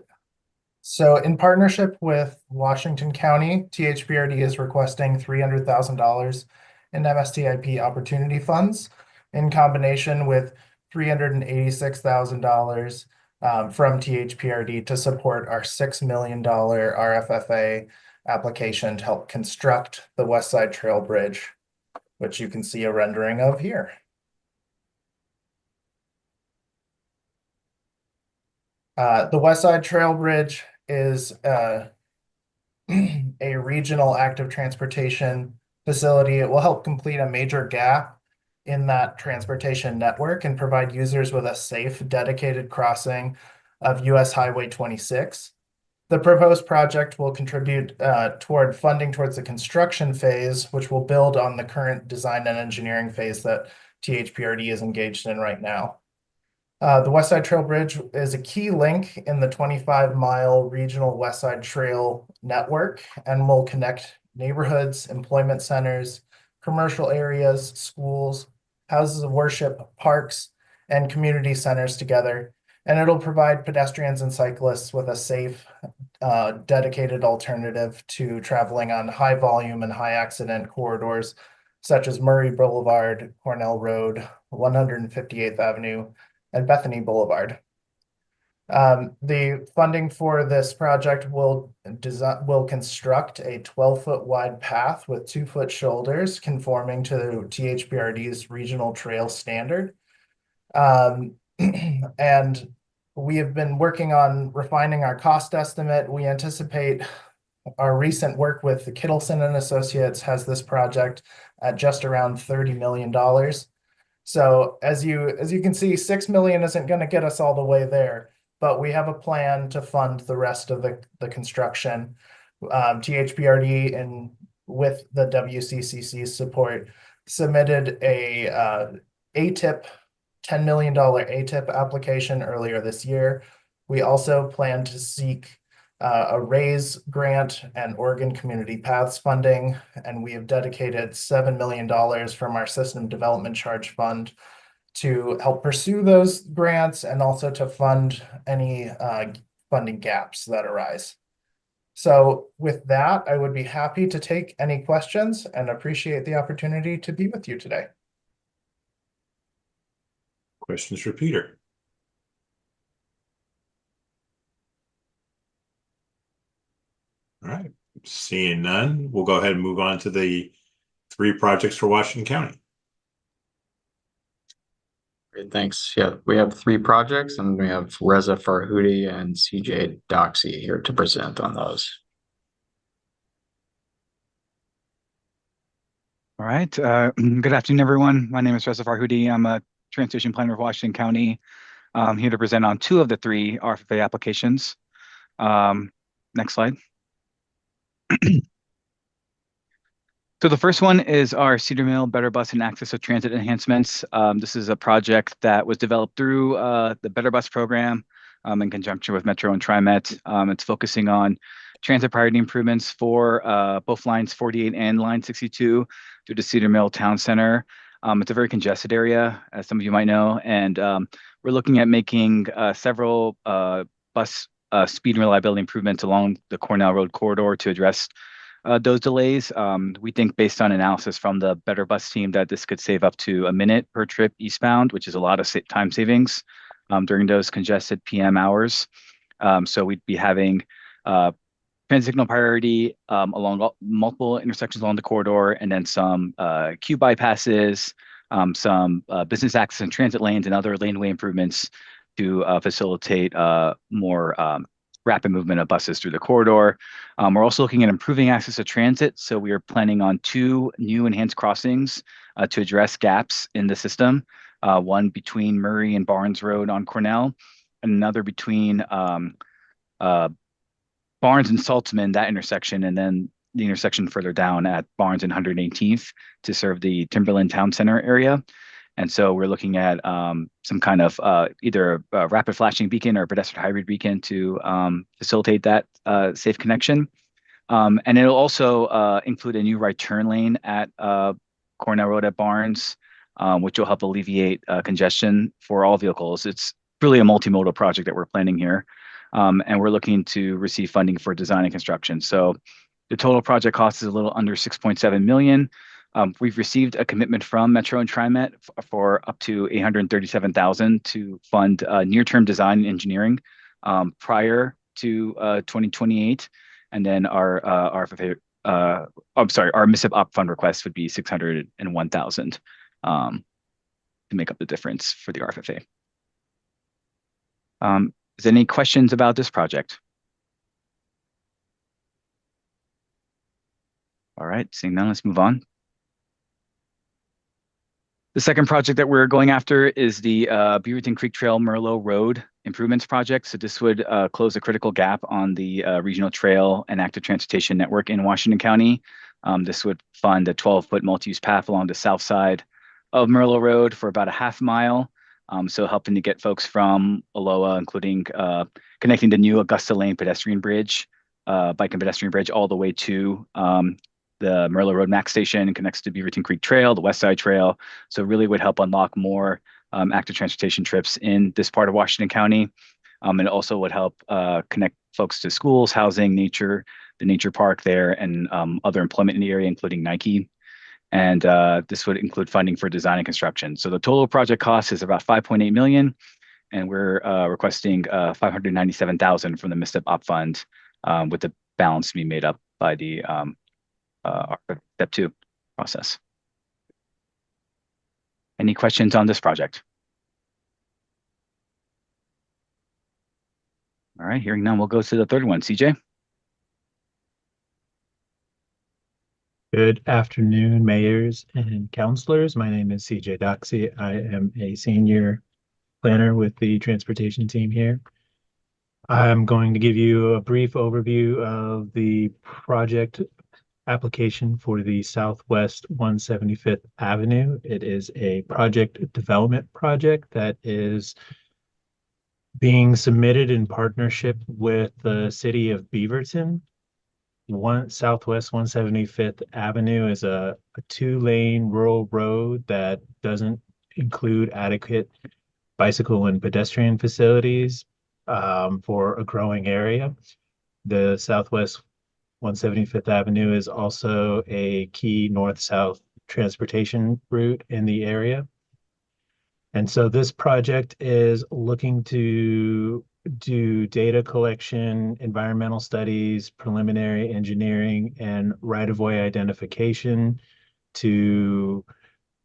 So in partnership with Washington County, THPRD is requesting $300,000 in MSTIP Opportunity Funds in combination with $386,000 from THPRD to support our $6 million RFFA application to help construct the West Side Trail Bridge, which you can see a rendering of here. The West Side Trail Bridge is a regional active transportation facility. It will help complete a major gap in that transportation network and provide users with a safe, dedicated crossing of US Highway 26. The proposed project will contribute toward funding towards the construction phase, which will build on the current design and engineering phase that THPRD is engaged in right now. The West Side Trail Bridge is a key link in the 25-mile regional West Side Trail network and will connect neighborhoods, employment centers, commercial areas, schools, houses of worship, parks, and community centers together. And it'll provide pedestrians and cyclists with a safe, dedicated alternative to traveling on high volume and high accident corridors, such as Murray Boulevard, Cornell Road, 158th Avenue, and Bethany Boulevard. The funding for this project will construct a 12-foot wide path with 2-foot shoulders conforming to THPRD's regional trail standard. And we have been working on refining our cost estimate. We anticipate our recent work with the Kittleson and Associates has this project at just around $30 million. So as you can see, $6 million isn't going to get us all the way there, but we have a plan to fund the rest of the construction. THPRD, and with the WCCC support, submitted a ATIP, $10 million ATIP application earlier this year. We also plan to seek a RAISE grant and Oregon Community Paths funding, and we have dedicated $7 million from our System Development Charge Fund to help pursue those grants and also to fund any funding gaps that arise. So with that, I would be happy to take any questions and appreciate the opportunity to be with you today. Questions for Peter? All right, seeing none, we'll go ahead and move on to the 3 projects for Washington County. Great, thanks. Yeah, we have 3 projects, and we have Reza Farhudi and CJ Doxey here to present on those. All right. Good afternoon, everyone. My name is Reza Farhudi. I'm a transportation planner of Washington County. I'm here to present on 2 of the 3 RFA applications. Next slide. So the first one is our Cedar Mill Better Bus and Access to Transit Enhancements. This is a project that was developed through the Better Bus program in conjunction with Metro and TriMet. It's focusing on transit priority improvements for both lines 48 and line 62 through the Cedar Mill Town Center. It's a very congested area, as some of you might know, and we're looking at making several bus speed and reliability improvements along the Cornell Road corridor to address those delays. We think, based on analysis from the Better Bus team, that this could save up to a minute per trip eastbound, which is a lot of time savings during those congested PM hours. So we'd be having transit signal priority along multiple intersections along the corridor, and then some queue bypasses, some business access and transit lanes, and other laneway improvements to facilitate more rapid movement of buses through the corridor. We're also looking at improving access to transit. So we are planning on 2 new enhanced crossings to address gaps in the system. One between Murray and Barnes Road on Cornell, and another between Barnes and Saltzman, that intersection, and then the intersection further down at Barnes and 118th to serve the Timberland Town Center area. And so we're looking at some kind of either a rapid flashing beacon or a pedestrian hybrid beacon to facilitate that safe connection. And it'll also include a new right turn lane at Cornell Road at Barnes, which will help alleviate congestion for all vehicles. It's really a multimodal project that we're planning here. And we're looking to receive funding for design and construction. So the total project cost is a little under $6.7 million. We've received a commitment from Metro and TriMet for up to $837,000 to fund near-term design and engineering prior to 2028. And then our RFA, our MSTIP Op Fund request would be $601,000 to make up the difference for the RFA. Is there any questions about this project? All right, seeing none, let's move on. The second project that we're going after is the Beaverton Creek Trail Merlot Road Improvements Project. So this would close a critical gap on the regional trail and active transportation network in Washington County. This would fund a 12-foot multi-use path along the south side of Merlot Road for about a half mile. So helping to get folks from Aloha, including connecting the new Augusta Lane pedestrian bridge, bike and pedestrian bridge, all the way to the Merlo Road Max Station, connects to Beaverton Creek Trail, the West Side Trail. So really would help unlock more active transportation trips in this part of Washington County. And it also would help connect folks to schools, housing, nature, the nature park there, and other employment in the area, including Nike. And this would include funding for design and construction. So the total project cost is about $5.8 million, and we're requesting $597,000 from the MSTIP Op Fund, with the balance to be made up by the Step 2 process. Any questions on this project? All right, hearing none, we'll go to the third one. CJ? Good afternoon, mayors and councilors. My name is CJ Doxey. I am a senior planner with the transportation team here. I'm going to give you a brief overview of the project application for the Southwest 175th Avenue. It is a project development project that is being submitted in partnership with the city of Beaverton. Southwest 175th Avenue is a 2-lane rural road that doesn't include adequate bicycle and pedestrian facilities for a growing area. The Southwest 175th Avenue is also a key north-south transportation route in the area. And so this project is looking to do data collection, environmental studies, preliminary engineering, and right-of-way identification to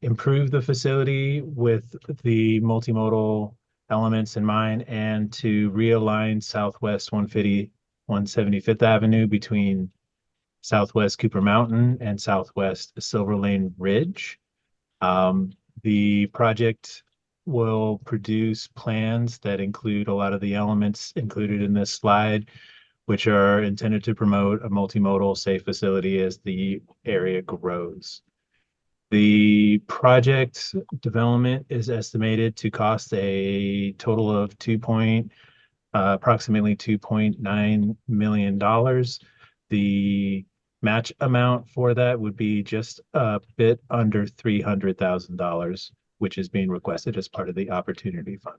improve the facility with the multimodal elements in mind, and to realign Southwest 175th Avenue between Southwest Cooper Mountain and Southwest Silver Lane Ridge. The project will produce plans that include a lot of the elements included in this slide, which are intended to promote a multimodal safe facility as the area grows. The project development is estimated to cost a total of approximately $2.9 million. The match amount for that would be just a bit under $300,000, which is being requested as part of the Opportunity Fund.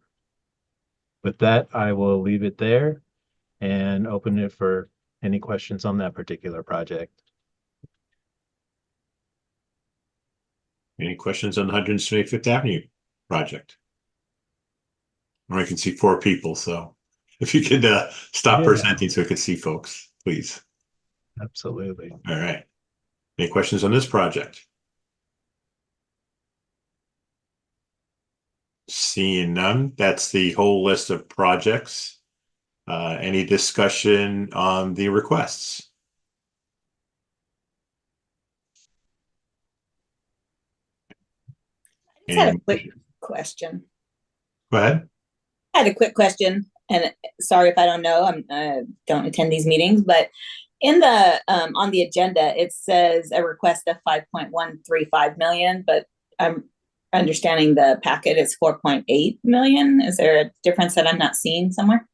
With that, I will leave it there and open it for any questions on that particular project. Any questions on the 175th Avenue project? Or I can see 4 people, so if you could stop presenting so we can see folks, please. Absolutely. All right. Any questions on this project? Seeing none, that's the whole list of projects. Any discussion on the requests? I just had a quick question. Go ahead. I had a quick question, and sorry if I don't know. I don't attend these meetings, but in the on the agenda, it says a request of 5.135 million, but I'm understanding the packet is 4.8 million. Is there a difference that I'm not seeing somewhere?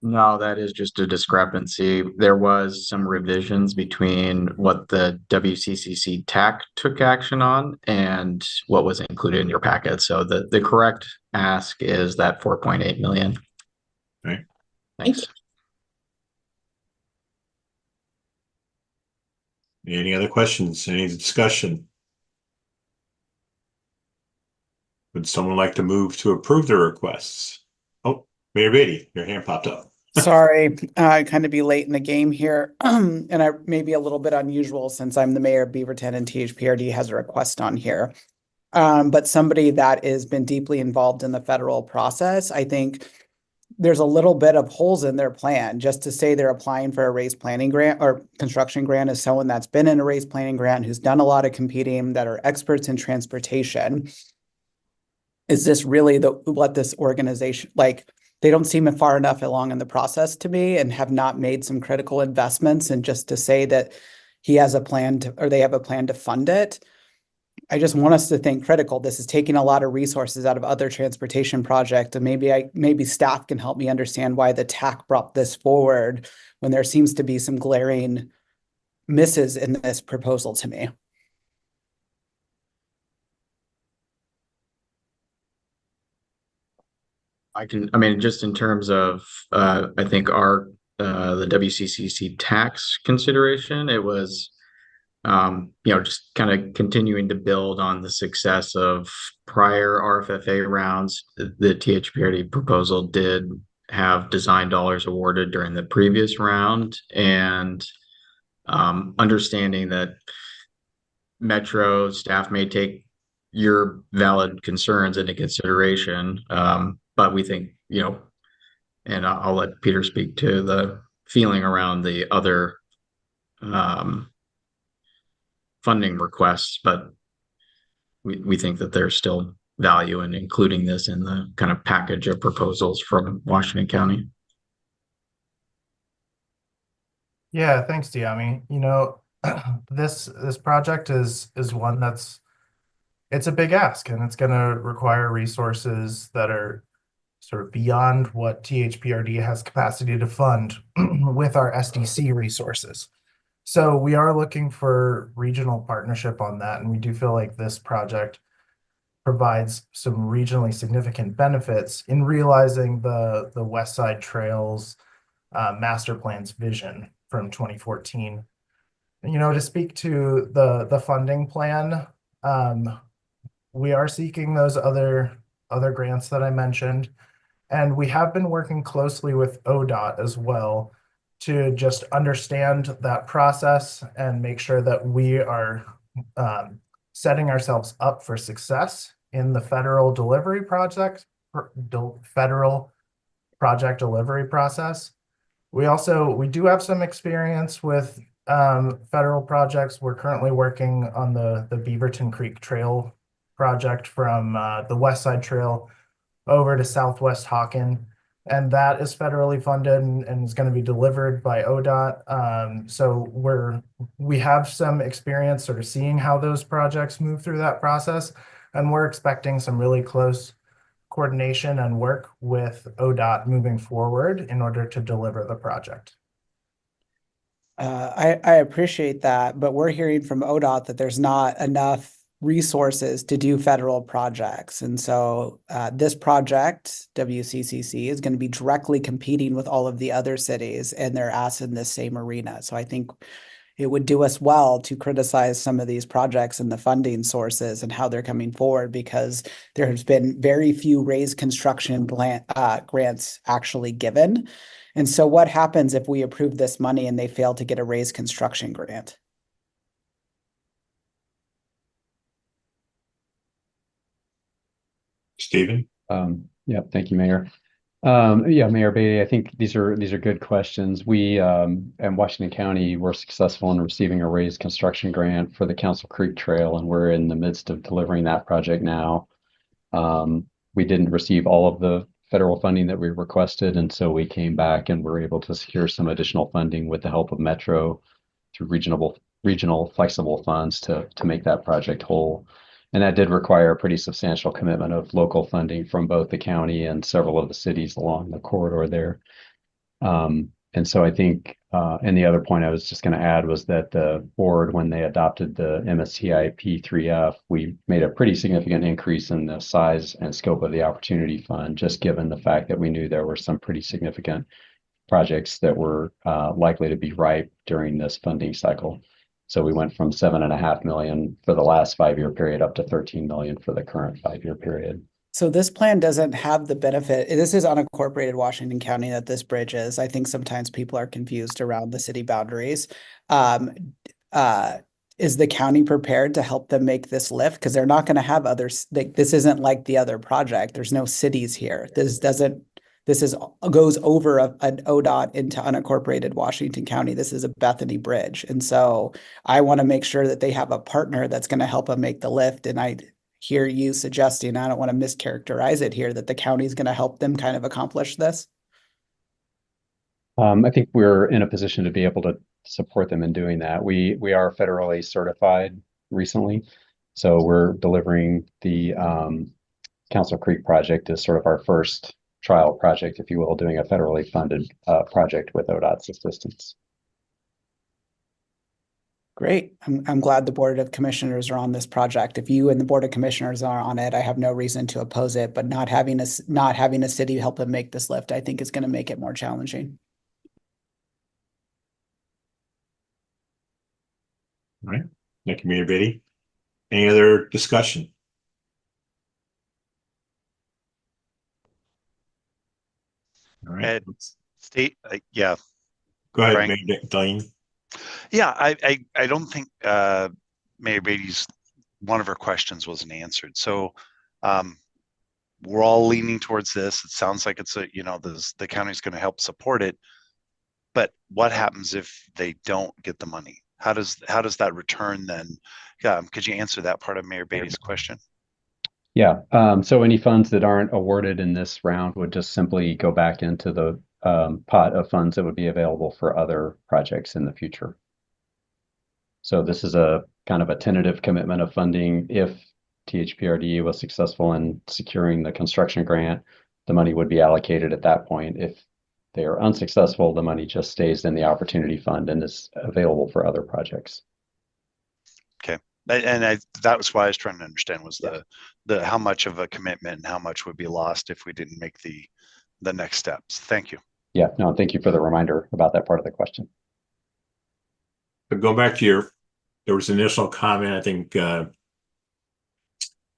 No, that is just a discrepancy. There was some revisions between what the WCCC TAC took action on and what was included in your packet. So the correct ask is that 4.8 million. Right. Thanks. Any other questions? Any discussion? Would someone like to move to approve the requests? Oh, Mayor Beatty, your hand popped up. Sorry, I kind of be late in the game here, and I may be a little bit unusual since I'm the mayor of Beaverton and THPRD has a request on here. But somebody that has been deeply involved in the federal process, I think there's a little bit of holes in their plan. Just to say they're applying for a raised planning grant or construction grant is someone that's been in a raised planning grant, who's done a lot of competing, that are experts in transportation. Is this really what this organization, like, they don't seem far enough along in the process to me and have not made some critical investments. And just to say that he has a plan to, or they have a plan to fund it, I just want us to think critical. This is taking a lot of resources out of other transportation projects, and maybe staff can help me understand why the TAC brought this forward when there seems to be some glaring misses in this proposal to me. I mean, just in terms of, I think the WCCC tax consideration, it was, just kind of continuing to build on the success of prior RFFA rounds. The THPRD proposal did have design dollars awarded during the previous round, and understanding that Metro staff may take your valid concerns into consideration. But we think, and I'll let Peter speak to the feeling around the other funding requests, but we think that there's still value in including this in the kind of package of proposals from Washington County. Yeah, thanks, Diami. This project is one it's a big ask, and it's going to require resources that are sort of beyond what THPRD has capacity to fund with our SDC resources. So we are looking for regional partnership on that, and we do feel like this project provides some regionally significant benefits in realizing the West Side Trails master plan's vision from 2014. To speak to the funding plan, we are seeking those other grants that I mentioned, and we have been working closely with ODOT as well to just understand that process and make sure that we are setting ourselves up for success in the federal project delivery process. We do have some experience with federal projects. We're currently working on the Beaverton Creek Trail project from the West Side Trail over to Southwest Hawken, and that is federally funded and is going to be delivered by ODOT. So we have some experience sort of seeing how those projects move through that process, and we're expecting some really close coordination and work with ODOT moving forward in order to deliver the project. I appreciate that, but we're hearing from ODOT that there's not enough resources to do federal projects. And so this project, WCCC, is going to be directly competing with all of the other cities, and they're asked in this same arena. So I think it would do us well to criticize some of these projects and the funding sources and how they're coming forward, because there has been very few raised construction grants actually given. And so what happens if we approve this money and they fail to get a raised construction grant? Stephen? Yeah, thank you, Mayor. Mayor Beatty, I think these are good questions. We in Washington County were successful in receiving a raised construction grant for the Council Creek Trail, and we're in the midst of delivering that project now. We didn't receive all of the federal funding that we requested, and so we came back and were able to secure some additional funding with the help of Metro through regional flexible funds to make that project whole. And that did require a pretty substantial commitment of local funding from both the county and several of the cities along the corridor there. And so I think, and the other point I was just going to add was that the board, when they adopted the MSTIP 3F, we made a pretty significant increase in the size and scope of the Opportunity Fund, just given the fact that we knew there were some pretty significant projects that were likely to be ripe during this funding cycle. So we went from $7.5 million for the last 5-year period up to $13 million for the current 5-year period. So this plan doesn't have the benefit. This is unincorporated Washington County that this bridge is. I think sometimes people are confused around the city boundaries. Is the county prepared to help them make this lift? Because they're not going to have others. This isn't like the other project. There's no cities here. This goes over an ODOT into unincorporated Washington County. This is a Bethany Bridge. And so I want to make sure that they have a partner that's going to help them make the lift. And I hear you suggesting, I don't want to mischaracterize it here, that the county is going to help them kind of accomplish this. I think we're in a position to be able to support them in doing that. We are federally certified recently. So we're delivering the Council Creek project as sort of our first trial project, if you will, doing a federally funded project with ODOT's assistance. Great. I'm glad the Board of Commissioners are on this project. If you and the Board of Commissioners are on it, I have no reason to oppose it, but not having a city help them make this lift, I think is going to make it more challenging. All right. Thank you, Mayor Beatty. Any other discussion? All right. Ed, state, yeah. Go ahead, Frank. Mayor Dean. Yeah, I don't think Mayor Beatty's one of her questions wasn't answered. So we're all leaning towards this. It sounds like it's the county's going to help support it. But what happens if they don't get the money? How does that return then? Could you answer that part of Mayor Beatty's question? Yeah. So any funds that aren't awarded in this round would just simply go back into the pot of funds that would be available for other projects in the future. So this is a kind of a tentative commitment of funding. If THPRD was successful in securing the construction grant, the money would be allocated at that point. If they are unsuccessful, the money just stays in the Opportunity Fund and is available for other projects. Okay. And that was why I was trying to understand was the how much of a commitment and how much would be lost if we didn't make the next steps. Thank you. Yeah, no, thank you for the reminder about that part of the question. But go back to there was an initial comment, I think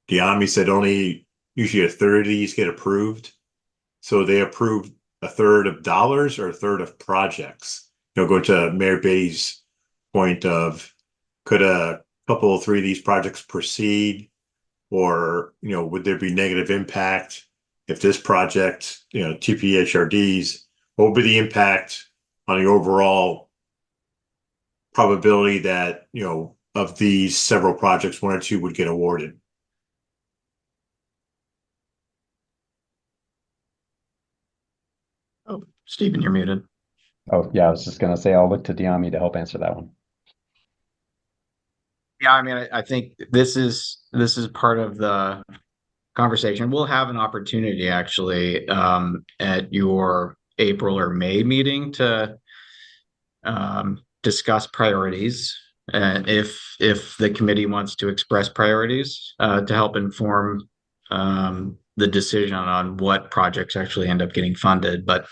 Diami said only usually a third of these get approved. So they approved a third of dollars or a third of projects. Going to Mayor Beatty's point of could a couple of 3 of these projects proceed, or would there be negative impact if this project, TPHRDs, what would be the impact on the overall probability that of these several projects, 1 or 2 would get awarded? Oh, Stephen, you're muted. Oh, yeah, I was just going to say I'll look to Diami to help answer that one. Yeah, I mean, I think this is part of the conversation. We'll have an opportunity actually at your April or May meeting to discuss priorities, if the committee wants to express priorities to help inform the decision on what projects actually end up getting funded. But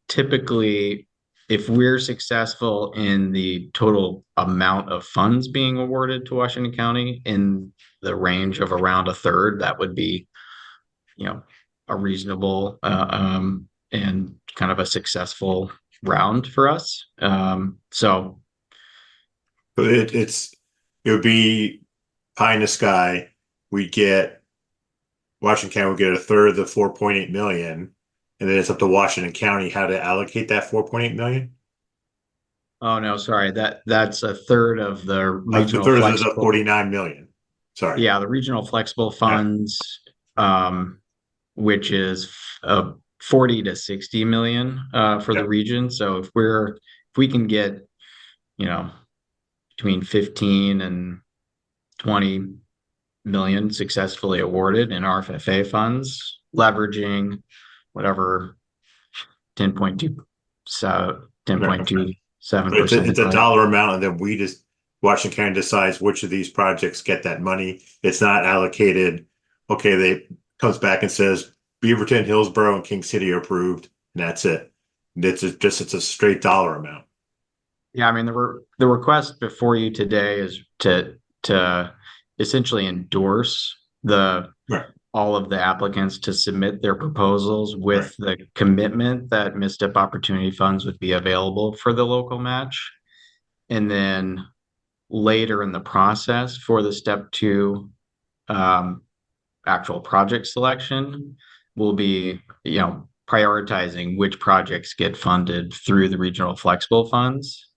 typically, if we're successful in the total amount of funds being awarded to Washington County in the range of around a third, that would be, a reasonable and kind of a successful round for us. So it would be pie in the sky. Washington County would get a third of the 4.8 million. And then it's up to Washington County how to allocate that 4.8 million. Oh no, sorry. That's a third of the regional third flexible, of the 49 million. Sorry. Yeah, the regional flexible funds, which is 40 to 60 million for the region. So if we can get, between 15 and 20 million successfully awarded in RFFA funds, leveraging whatever 10.2, so 10.27%. It's a dollar amount, and then Washington County decides which of these projects get that money. It's not allocated. Okay, they comes back and says Beaverton, Hillsboro, and King City are approved, and that's it. It's a straight dollar amount. Yeah, I mean the request before you today is to essentially endorse all of the applicants to submit their proposals with the commitment that MSTIP Opportunity Funds would be available for the local match. And then later in the process for the step 2 actual project selection, we'll be, prioritizing which projects get funded through the regional flexible funds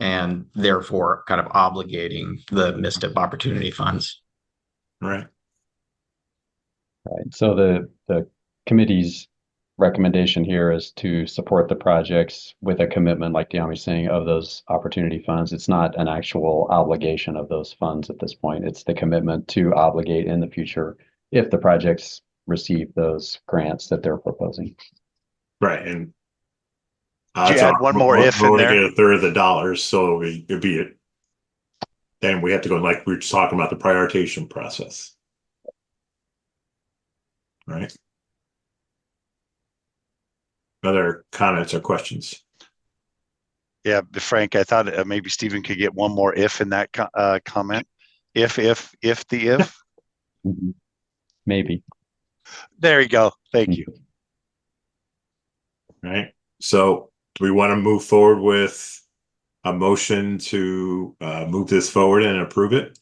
and therefore kind of obligating the MSTIP Opportunity Funds. Right. Right. So the committee's recommendation here is to support the projects with a commitment, like Deami's saying, of those opportunity funds. It's not an actual obligation of those funds at this point. It's the commitment to obligate in the future if the projects receive those grants that they're proposing. Right, and Did you add one more if we're in only there? get a third of the dollars, so it'd be it. Then we have to go, like we were just talking about, the prioritization process. Right. Other comments or questions? Yeah, Frank, I thought maybe Stephen could get one more if in that comment. If the if. Maybe. There you go. Thank you. Right. So do we want to move forward with a motion to move this forward and approve it?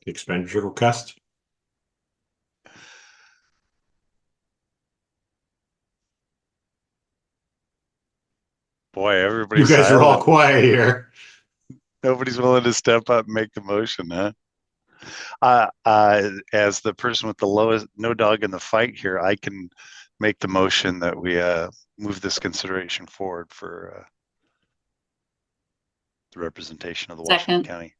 Expenditure request? Boy, everybody's You guys are all silent. quiet here. Nobody's willing to step up and make the motion, huh? As the person with the lowest, no dog in the fight here, I can make the motion that we move this consideration forward for the representation of the Washington County.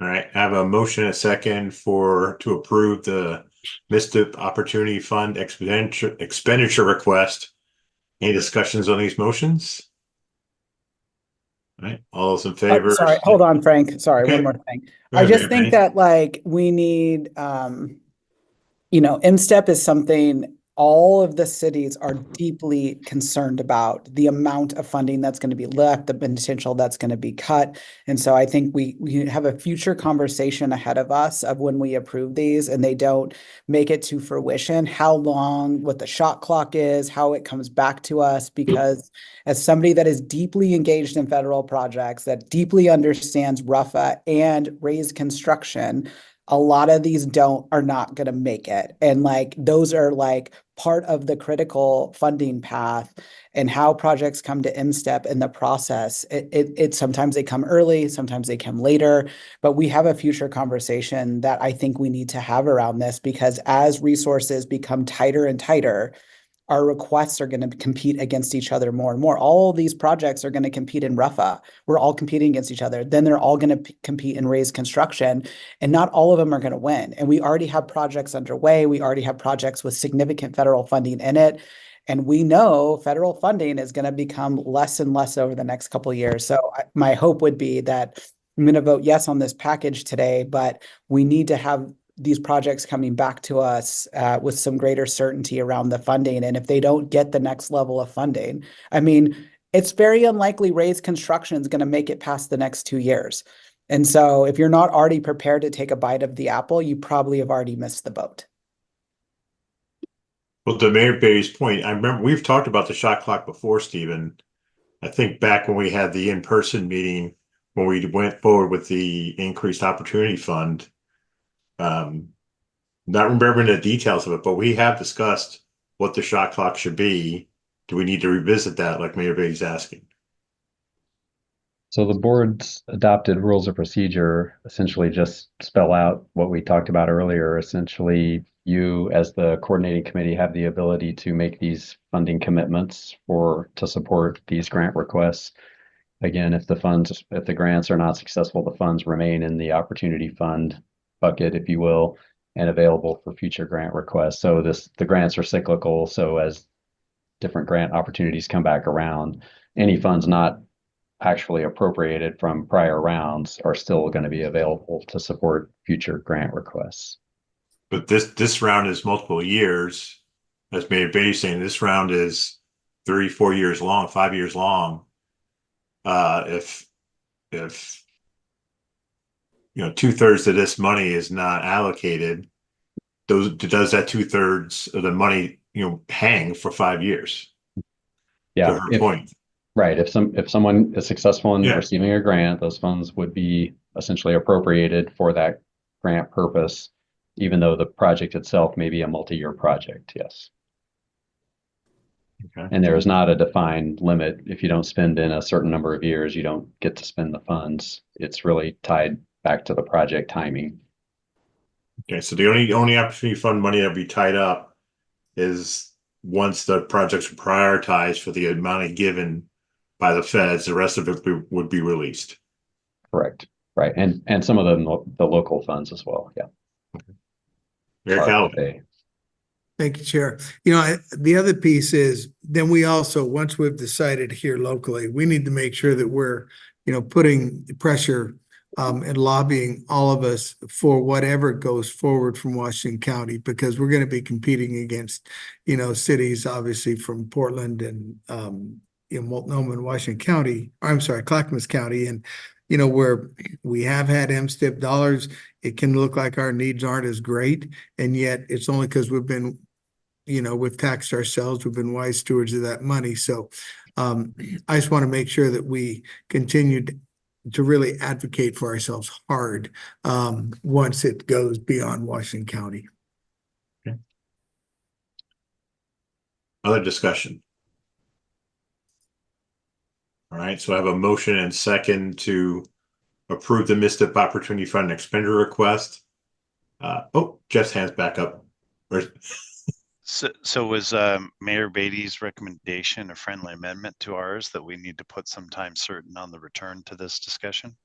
All right, I have a motion, a second to approve the MSTIP Opportunity Fund expenditure request. Any discussions on these motions? All right, all those in favor? Sorry, hold on, Frank. Sorry, Okay. one more thing. Go I ahead, just Mary think Beth. that like we need, MSTEP is something all of the cities are deeply concerned about, the amount of funding that's going to be left, the potential that's going to be cut. And so I think we have a future conversation ahead of us of when we approve these and they don't make it to fruition, how long, what the shot clock is, how it comes back to us. Because as somebody that is deeply engaged in federal projects, that deeply understands RUFA and raised construction, a lot of these are not going to make it. And like, those are like part of the critical funding path and how projects come to MSTEP in the process. It sometimes they come early, sometimes they come later, but we have a future conversation that I think we need to have around this, because as resources become tighter and tighter, our requests are going to compete against each other more and more. All these projects are going to compete in RUFA. We're all competing against each other. Then they're all going to compete in raised construction, and not all of them are going to win. And we already have projects underway. We already have projects with significant federal funding in it. And we know federal funding is going to become less and less over the next couple of years. So my hope would be that I'm going to vote yes on this package today, but we need to have these projects coming back to us with some greater certainty around the funding. And if they don't get the next level of funding, I mean, it's very unlikely raised construction is going to make it past the next 2 years. And so if you're not already prepared to take a bite of the apple, you probably have already missed the boat. Well, to Mayor Barry's point, I remember we've talked about the shot clock before, Stephen. I think back when we had the in-person meeting, when we went forward with the increased opportunity fund, not remembering the details of it, but we have discussed what the shot clock should be. Do we need to revisit that, like Mayor Bates asking? So the board's adopted rules of procedure essentially just spell out what we talked about earlier. Essentially, you as the coordinating committee have the ability to make these funding commitments to support these grant requests. Again, if the grants are not successful, the funds remain in the opportunity fund bucket, if you will, and available for future grant requests. So the grants are cyclical. So as different grant opportunities come back around, any funds not actually appropriated from prior rounds are still going to be available to support future grant requests. But this round is multiple years. As Mayor Bates saying, this round is 3-4 years long, 5 years long. If 2/3 of this money is not allocated, does that 2/3 of the money hang for 5 years? Yeah, to her point. Right. If someone is successful in receiving a grant, those funds would be essentially appropriated for that grant purpose, even though the project itself may be a multi-year project. Yes. Okay. And there is not a defined limit. If you don't spend in a certain number of years, you don't get to spend the funds. It's really tied back to the project timing. Okay, so the only opportunity fund money that be tied up is once the projects are prioritized for the amount given by the feds, the rest of it would be released. Correct. Right. And some of the local funds as well. Yeah. Mayor Callaway. Thank you, Chair. The other piece is then we also, once we've decided here locally, we need to make sure that we're, putting pressure and lobbying all of us for whatever goes forward from Washington County, because we're going to be competing against, cities obviously from Portland and, Multnomah and Washington County, Clackamas County. And, where we have had MSTIP dollars, it can look like our needs aren't as great. And yet it's only because we've been, we've taxed ourselves, we've been wise stewards of that money. So I just want to make sure that we continue to really advocate for ourselves hard once it goes beyond Washington County. Okay. Other discussion? All right, so I have a motion and second to approve the MSTIP Opportunity Fund expenditure request. Jeff's hand's back up. So was Mayor Beatty's recommendation a friendly amendment to ours that we need to put some time certain on the return to this discussion?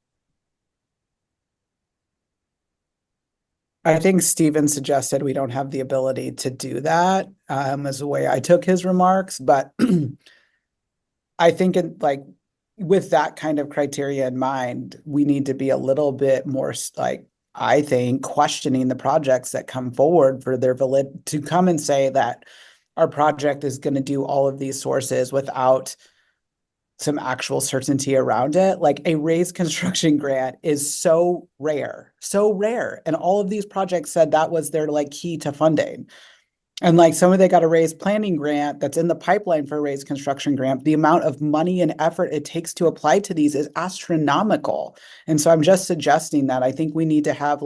I think Stephen suggested we don't have the ability to do that as the way I took his remarks, but I think with that kind of criteria in mind, we need to be a little bit more I think questioning the projects that come forward for their valid to come and say that our project is going to do all of these sources without some actual certainty around it. Like a raised construction grant is so rare. And all of these projects said that was their key to funding. And somebody got a raised planning grant that's in the pipeline for a raised construction grant. The amount of money and effort it takes to apply to these is astronomical. And so I'm just suggesting that I think we need to have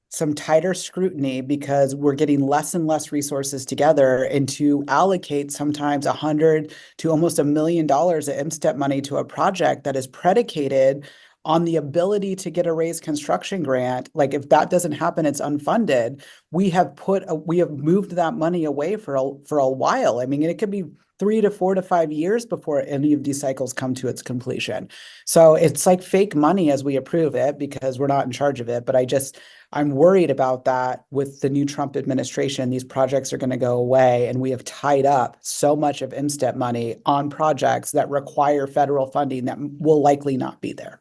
some tighter scrutiny, because we're getting less and less resources together, and to allocate sometimes $100,000 to almost $1 million of MSTEP money to a project that is predicated on the ability to get a raised construction grant. If that doesn't happen, it's unfunded. We have moved that money away for a while. I mean, it could be 3 to 4 to 5 years before any of these cycles come to its completion. So it's like fake money as we approve it, because we're not in charge of it. But I'm worried about that with the new Trump administration. These projects are going to go away, and we have tied up so much of MSTEP money on projects that require federal funding that will likely not be there.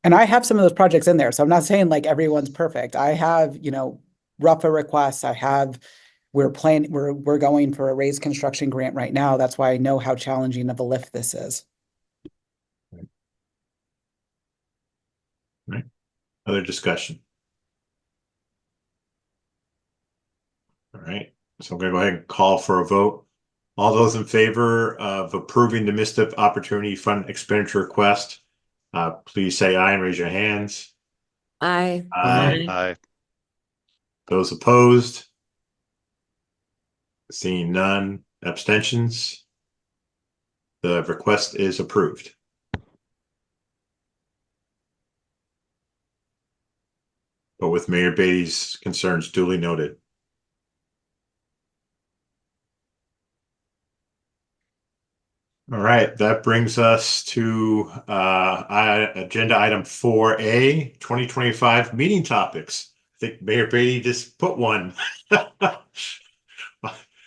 And I have some of those projects in there. So I'm not saying everyone's perfect. I have, RUFA requests. We're going for a raised construction grant right now. That's why I know how challenging of a lift this is. Right. Other discussion? All right. So I'm going to go ahead and call for a vote. All those in favor of approving the MSTIP Opportunity Fund expenditure request, please say aye and raise your hands. Aye. Aye. Those opposed? Seeing none. Abstentions? The request is approved. But with Mayor Beatty's concerns duly noted. All right, that brings us to agenda item 4A, 2025 meeting topics. I think Mayor Beatty just put one.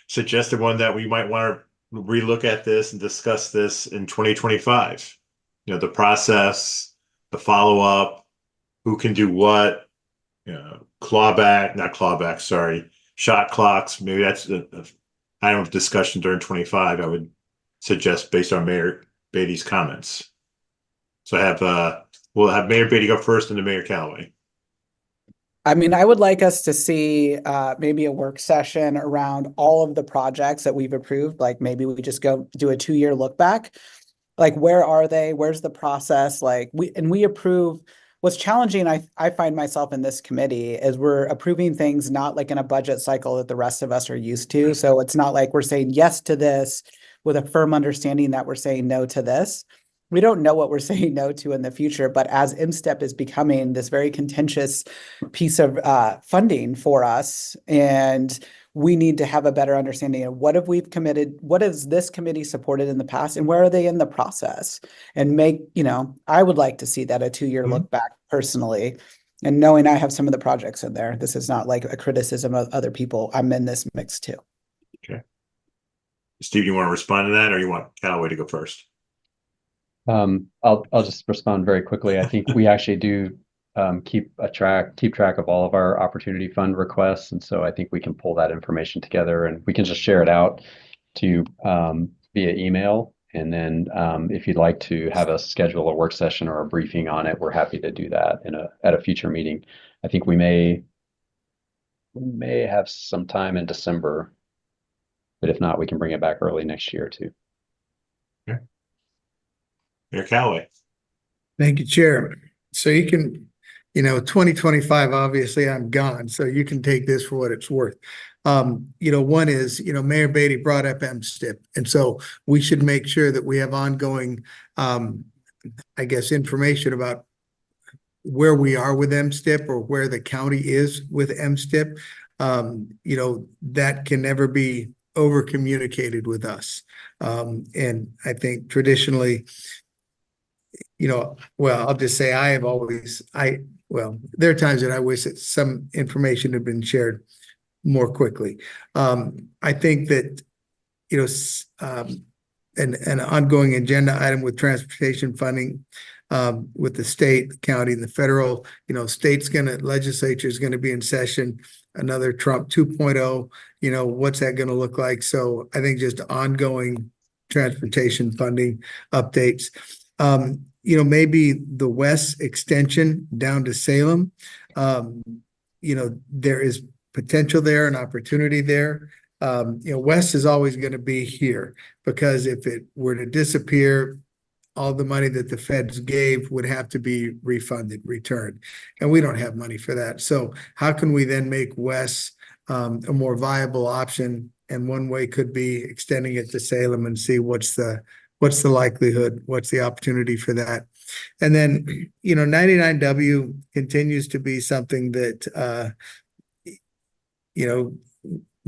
Suggested one that we might want to relook at this and discuss this in 2025. The process, the follow-up, who can do what, shot clocks. Maybe that's an item of discussion during 25. I would suggest based on Mayor Beatty's comments. So we'll have Mayor Beatty go first and then Mayor Callaway. I mean, I would like us to see maybe a work session around all of the projects that we've approved. Maybe we just go do a 2-year look back. Where are they? Where's the process? We approve. What's challenging, I find myself in this committee, is we're approving things not in a budget cycle that the rest of us are used to. So it's not like we're saying yes to this with a firm understanding that we're saying no to this. we don't know what we're saying no to in the future, but as MSTIP is becoming this very contentious piece of funding for us, and we need to have a better understanding of what have we committed, what has this committee supported in the past, and where are they in the process? And make, I would like to see that a 2-year look back personally. And knowing I have some of the projects in there, this is not like a criticism of other people. I'm in this mix too. Okay. Steve, you want to respond to that, or you want Callaway to go first? I'll just respond very quickly. I think we actually do keep track of all of our opportunity fund requests, and so I think we can pull that information together and we can just share it out to via email. And then if you'd like to have us schedule a work session or a briefing on it, we're happy to do that at a future meeting. I think we may have some time in December, but if not, we can bring it back early next year too. Okay. Mayor Callaway. Thank you, Chair. So you can, 2025, obviously I'm gone, so you can take this for what it's worth. One is, Mayor Beatty brought up MSTIP. And so we should make sure that we have ongoing, information about where we are with MSTIP or where the county is with MSTIP. That can never be over communicated with us. And I think traditionally, I'll just say there are times that I wish that some information had been shared more quickly. I think that, an ongoing agenda item with transportation funding, with the state, the county, and the federal, legislature is going to be in session, another Trump 2.0, what's that going to look like? So I think just ongoing transportation funding updates. Maybe the west extension down to Salem. There is potential there and opportunity there. West is always going to be here because if it were to disappear, all the money that the feds gave would have to be refunded, returned. And we don't have money for that. So how can we then make West a more viable option? And one way could be extending it to Salem and see what's the likelihood, what's the opportunity for that. And then, 99W continues to be something that,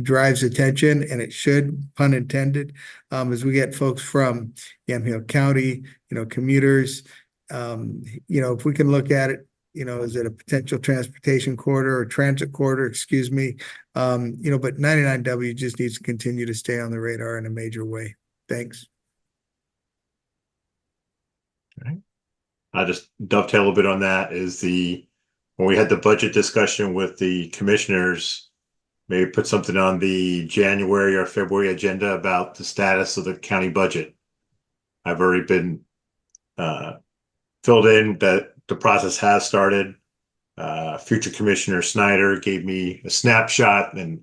drives attention, and it should, pun intended, as we get folks from Yamhill County, commuters, if we can look at it, is it a potential transportation corridor or transit corridor, excuse me, but 99W just needs to continue to stay on the radar in a major way. Thanks. All right. I'll just dovetail a little bit on that when we had the budget discussion with the commissioners, maybe put something on the January or February agenda about the status of the county budget. I've already been filled in that the process has started. Future Commissioner Snyder gave me a snapshot, and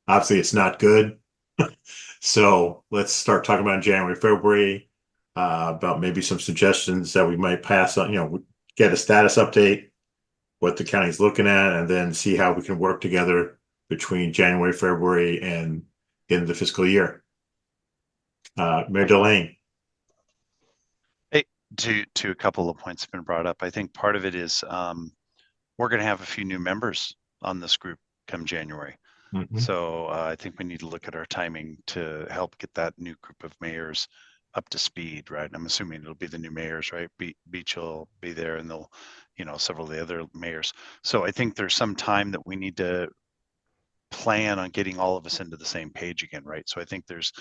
obviously it's not good. So let's start talking about January, February, about maybe some suggestions that we might pass on, get a status update, what the county's looking at, and then see how we can work together between January, February, and in the fiscal year. Mayor Delane. Hey, to a couple of points have been brought up. I think part of it is we're going to have a few new members on this group come January. Mm-hmm. So I think we need to look at our timing to help get that new group of mayors up to speed, right? I'm assuming it'll be the new mayors, right? Beach will be there, and they'll, several of the other mayors. So I think there's some time that we need to plan on getting all of us into the same page again, right? So I think there's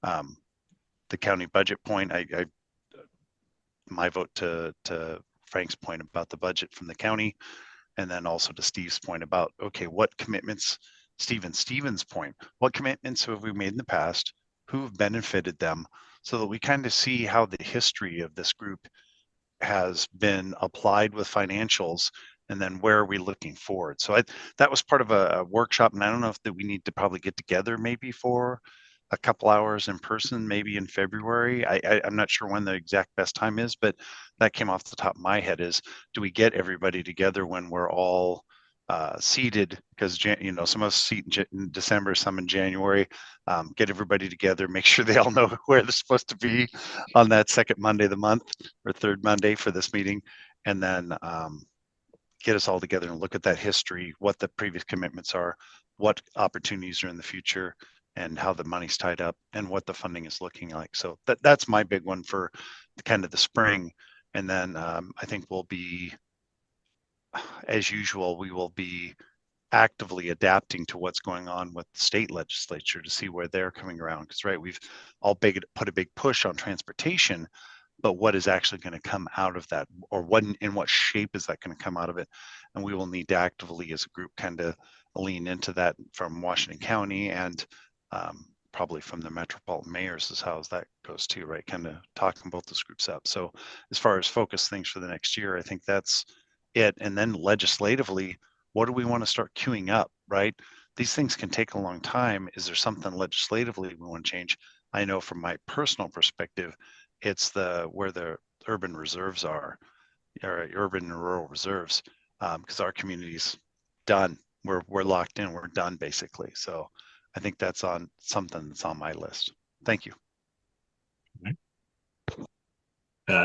the county budget point. My vote to Frank's point about the budget from the county, and then also to Steve's point about, okay, what commitments, Steven's point, what commitments have we made in the past? Who have benefited them? So that we kind of see how the history of this group has been applied with financials, and then where are we looking forward? So that was part of a workshop, and I don't know if that we need to probably get together maybe for a couple hours in person, maybe in February. I'm not sure when the exact best time is, but that came off the top of my head is, do we get everybody together when we're all seated, because some of us seat in December, some in January. Get everybody together, make sure they all know where they're supposed to be on that second Monday of the month or third Monday for this meeting, and then get us all together and look at that history, what the previous commitments are, what opportunities are in the future, and how the money's tied up and what the funding is looking like. So that's my big one for kind of the spring. And then I think we'll be, as usual, we will be actively adapting to what's going on with the state legislature to see where they're coming around. Because we've all put a big push on transportation, but what is actually going to come out of that, or in what shape is that going to come out of it? And we will need to actively as a group kind of lean into that from Washington County and probably from the metropolitan mayors is how that goes too, right? Kind of talking both those groups up. So as far as focus things for the next year, I think that's it. And then legislatively, what do we want to start queuing up, right? These things can take a long time. Is there something legislatively we want to change? I know from my personal perspective, it's where the urban reserves are, or urban and rural reserves, because our community's done. We're locked in. We're done basically. So I think that's on something that's on my list. Thank you.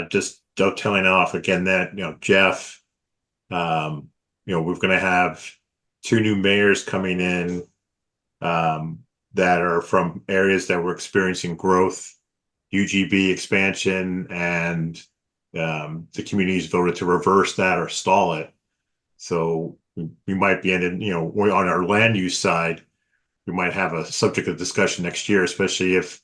Just dovetailing off again that, Jeff, we're going to have 2 new mayors coming in that are from areas that were experiencing growth, UGB expansion, and the communities voted to reverse that or stall it. So we might be on our land use side, we might have a subject of discussion next year, especially if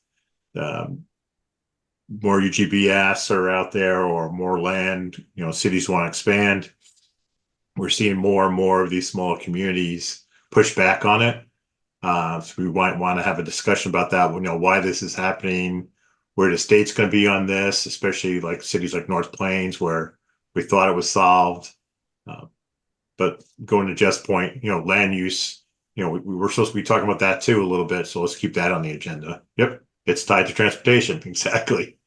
more UGB asks are out there or more land, cities want to expand. We're seeing more and more of these small communities push back on it. So we might want to have a discussion about that, why this is happening, where the state's going to be on this, especially like cities like North Plains where we thought it was solved. But going to Jeff's point, land use, we were supposed to be talking about that too a little bit. So let's keep that on the agenda. Yep. It's tied to transportation. Exactly.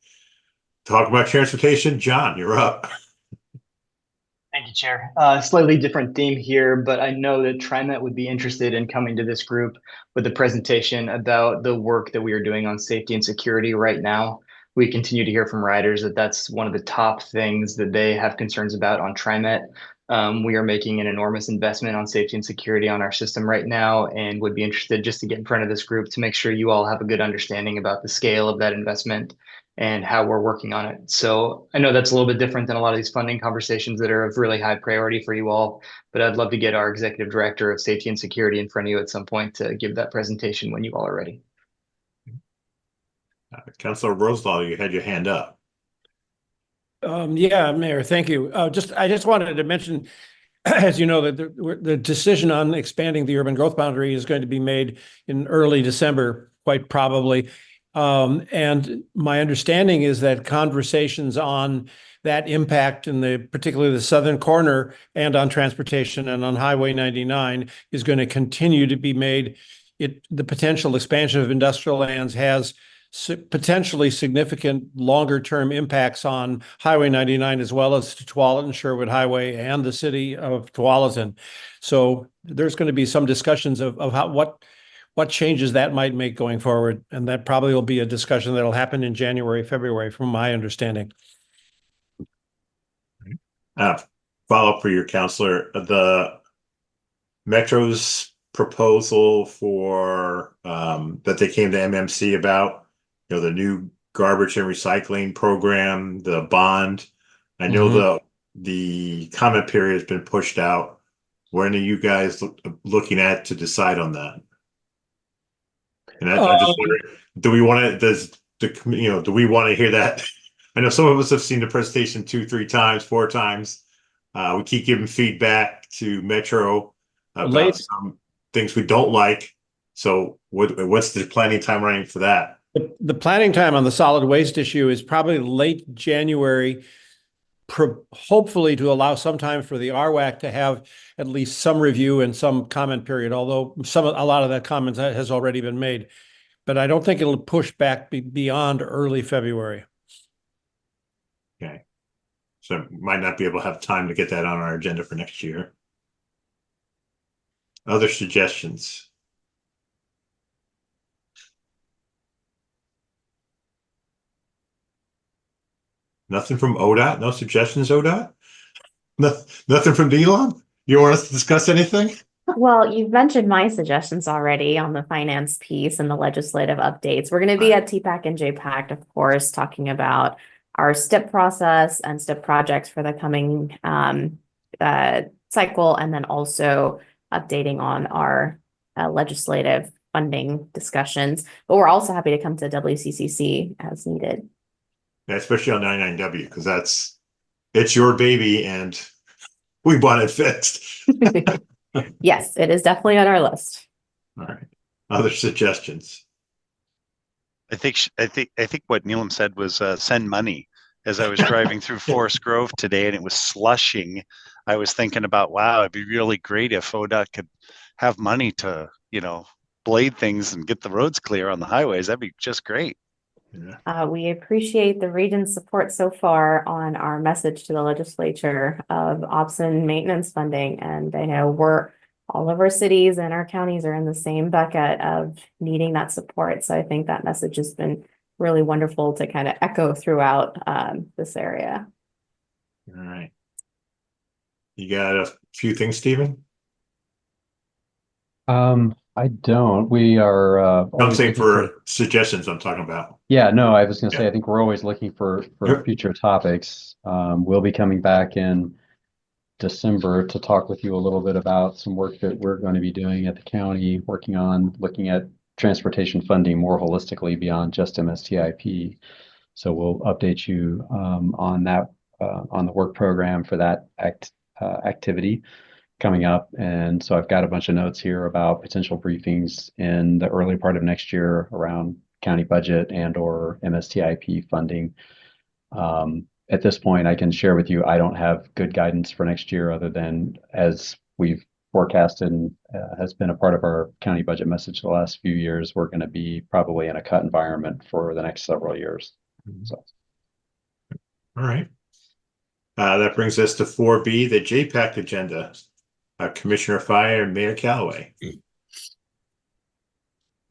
Talk about transportation. John, you're up. Thank you, Chair. Slightly different theme here, but I know that TriMet would be interested in coming to this group with a presentation about the work that we are doing on safety and security right now. We continue to hear from riders that that's one of the top things that they have concerns about on TriMet. We are making an enormous investment on safety and security on our system right now, and would be interested just to get in front of this group to make sure you all have a good understanding about the scale of that investment and how we're working on it. So I know that's a little bit different than a lot of these funding conversations that are of really high priority for you all, but I'd love to get our Executive Director of Safety and Security in front of you at some point to give that presentation when you all are ready. Councilor Rosendahl, you had your hand up. Yeah, Mayor, thank you. I just wanted to mention, as you know, that the decision on expanding the urban growth boundary is going to be made in early December, quite probably. And my understanding is that conversations on that impact in particularly the southern corner and on transportation and on Highway 99 is going to continue to be made. The potential expansion of industrial lands has potentially significant longer-term impacts on Highway 99 as well as Tualatin, Sherwood Highway, and the city of Tualatin. So there's going to be some discussions of what changes that might make going forward, and that probably will be a discussion that'll happen in January, February, from my understanding. Follow-up for your counselor. The Metro's proposal for that they came to MMC about, the new garbage and recycling program, the bond. I know the comment period has been pushed out. When are you guys looking at to decide on that? And I'm just wondering, do we want to hear that? I know some of us have seen the presentation 2, 3 times, 4 times. We keep giving feedback to Metro about some things we don't like. So what's the planning time running for that? The planning time on the solid waste issue is probably late January, hopefully to allow some time for the RWAC to have at least some review and some comment period, although a lot of that comment has already been made. But I don't think it'll push back beyond early February. Okay. So might not be able to have time to get that on our agenda for next year. Other suggestions? Nothing from ODOT? No suggestions, ODOT? Nothing from DLOM? You want us to discuss anything? Well, you've mentioned my suggestions already on the finance piece and the legislative updates. We're going to be at TPAC and JPACT, of course, talking about our STIP process and STIP projects for the coming cycle, and then also updating on our legislative funding discussions. But we're also happy to come to WCCC as needed. Yeah, especially on 99W, because it's your baby and we want it fixed. Yes, it is definitely on our list. All right. Other suggestions? I think what Neelam said was send money. As I was driving through Forest Grove today and it was slushing, I was thinking about, wow, it'd be really great if ODOT could have money to, blade things and get the roads clear on the highways. That'd be just great. Yeah. We appreciate the region's support so far on our message to the legislature of ops and maintenance funding. And I know all of our cities and our counties are in the same bucket of needing that support. So I think that message has been really wonderful to kind of echo throughout this area. All right. You got a few things, Stephen? I don't. We are I'm saying for suggestions I'm talking about. Yeah, no, I was going to say, I think we're always looking for future topics. We'll be coming back in December to talk with you a little bit about some work that we're going to be doing at the county, working on looking at transportation funding more holistically beyond just MSTIP. So we'll update you on that, on the work program for that activity coming up. And so I've got a bunch of notes here about potential briefings in the early part of next year around county budget and or MSTIP funding. At this point, I can share with you, I don't have good guidance for next year other than as we've forecasted and has been a part of our county budget message the last few years, we're going to be probably in a cut environment for the next several years. So. All right. That brings us to 4B, the JPACT agenda. Commissioner Fai and Mayor Callaway.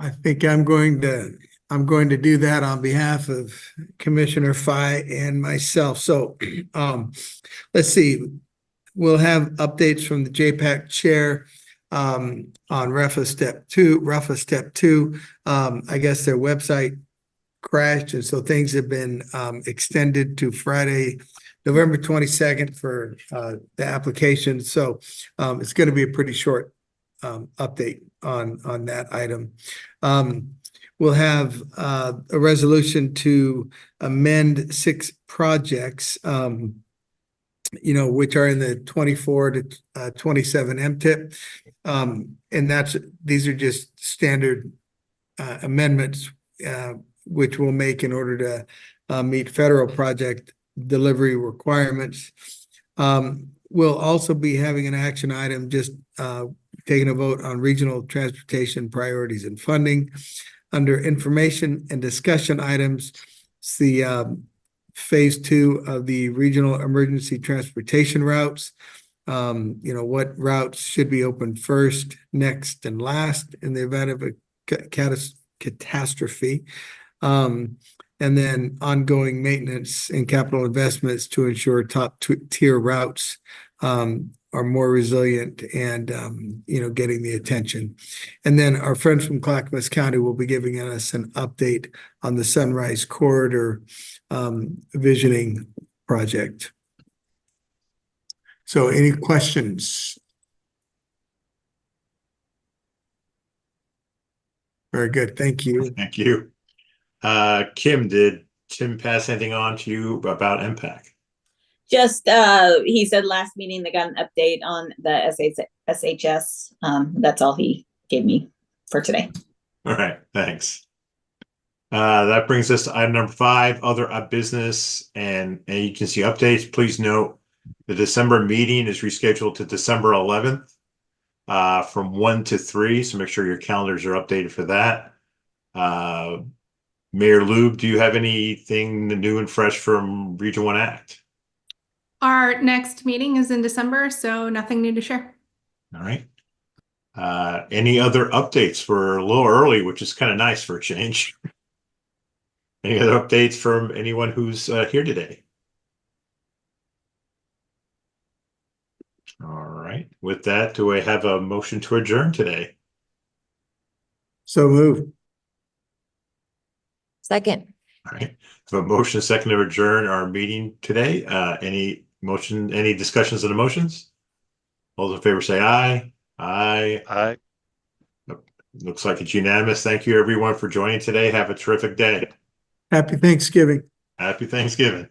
I think I'm going to do that on behalf of Commissioner Fai and myself. So let's see. We'll have updates from the JPACT chair on REFA Step 2. I guess their website crashed, and so things have been extended to Friday, November 22nd for the application. So it's going to be a pretty short update on that item. We'll have a resolution to amend 6 projects, which are in the 24 to 27 MTIP. And these are just standard amendments, which we'll make in order to meet federal project delivery requirements. We'll also be having an action item, just taking a vote on regional transportation priorities and funding. Under information and discussion items, it's the phase 2 of the regional emergency transportation routes. What routes should be open first, next, and last in the event of a catastrophe. And then ongoing maintenance and capital investments to ensure top tier routes are more resilient and, getting the attention. And then our friends from Clackamas County will be giving us an update on the Sunrise Corridor visioning project. So any questions? Very good. Thank you. Thank you. Kim, did Tim pass anything on to you about MPAC? Just, he said last meeting they got an update on the SHS. That's all he gave me for today. All right, thanks. That brings us to item number 5, other business and agency updates. Please note the December meeting is rescheduled to December 11th from 1 to 3. So make sure your calendars are updated for that. Mayor Lube, do you have anything new and fresh from Region 1 Act? Our next meeting is in December, so nothing new to share. All right. Any other updates? We're a little early, which is kind of nice for a change. Any other updates from anyone who's here today? All right. With that, do I have a motion to adjourn today? So moved. Second. All right. So a motion second to adjourn our meeting today. Any motion, any discussions of the motions? All those in favor say aye. Aye. Aye. Looks like it's unanimous. Thank you everyone for joining today. Have a terrific day. Happy Thanksgiving. Happy Thanksgiving.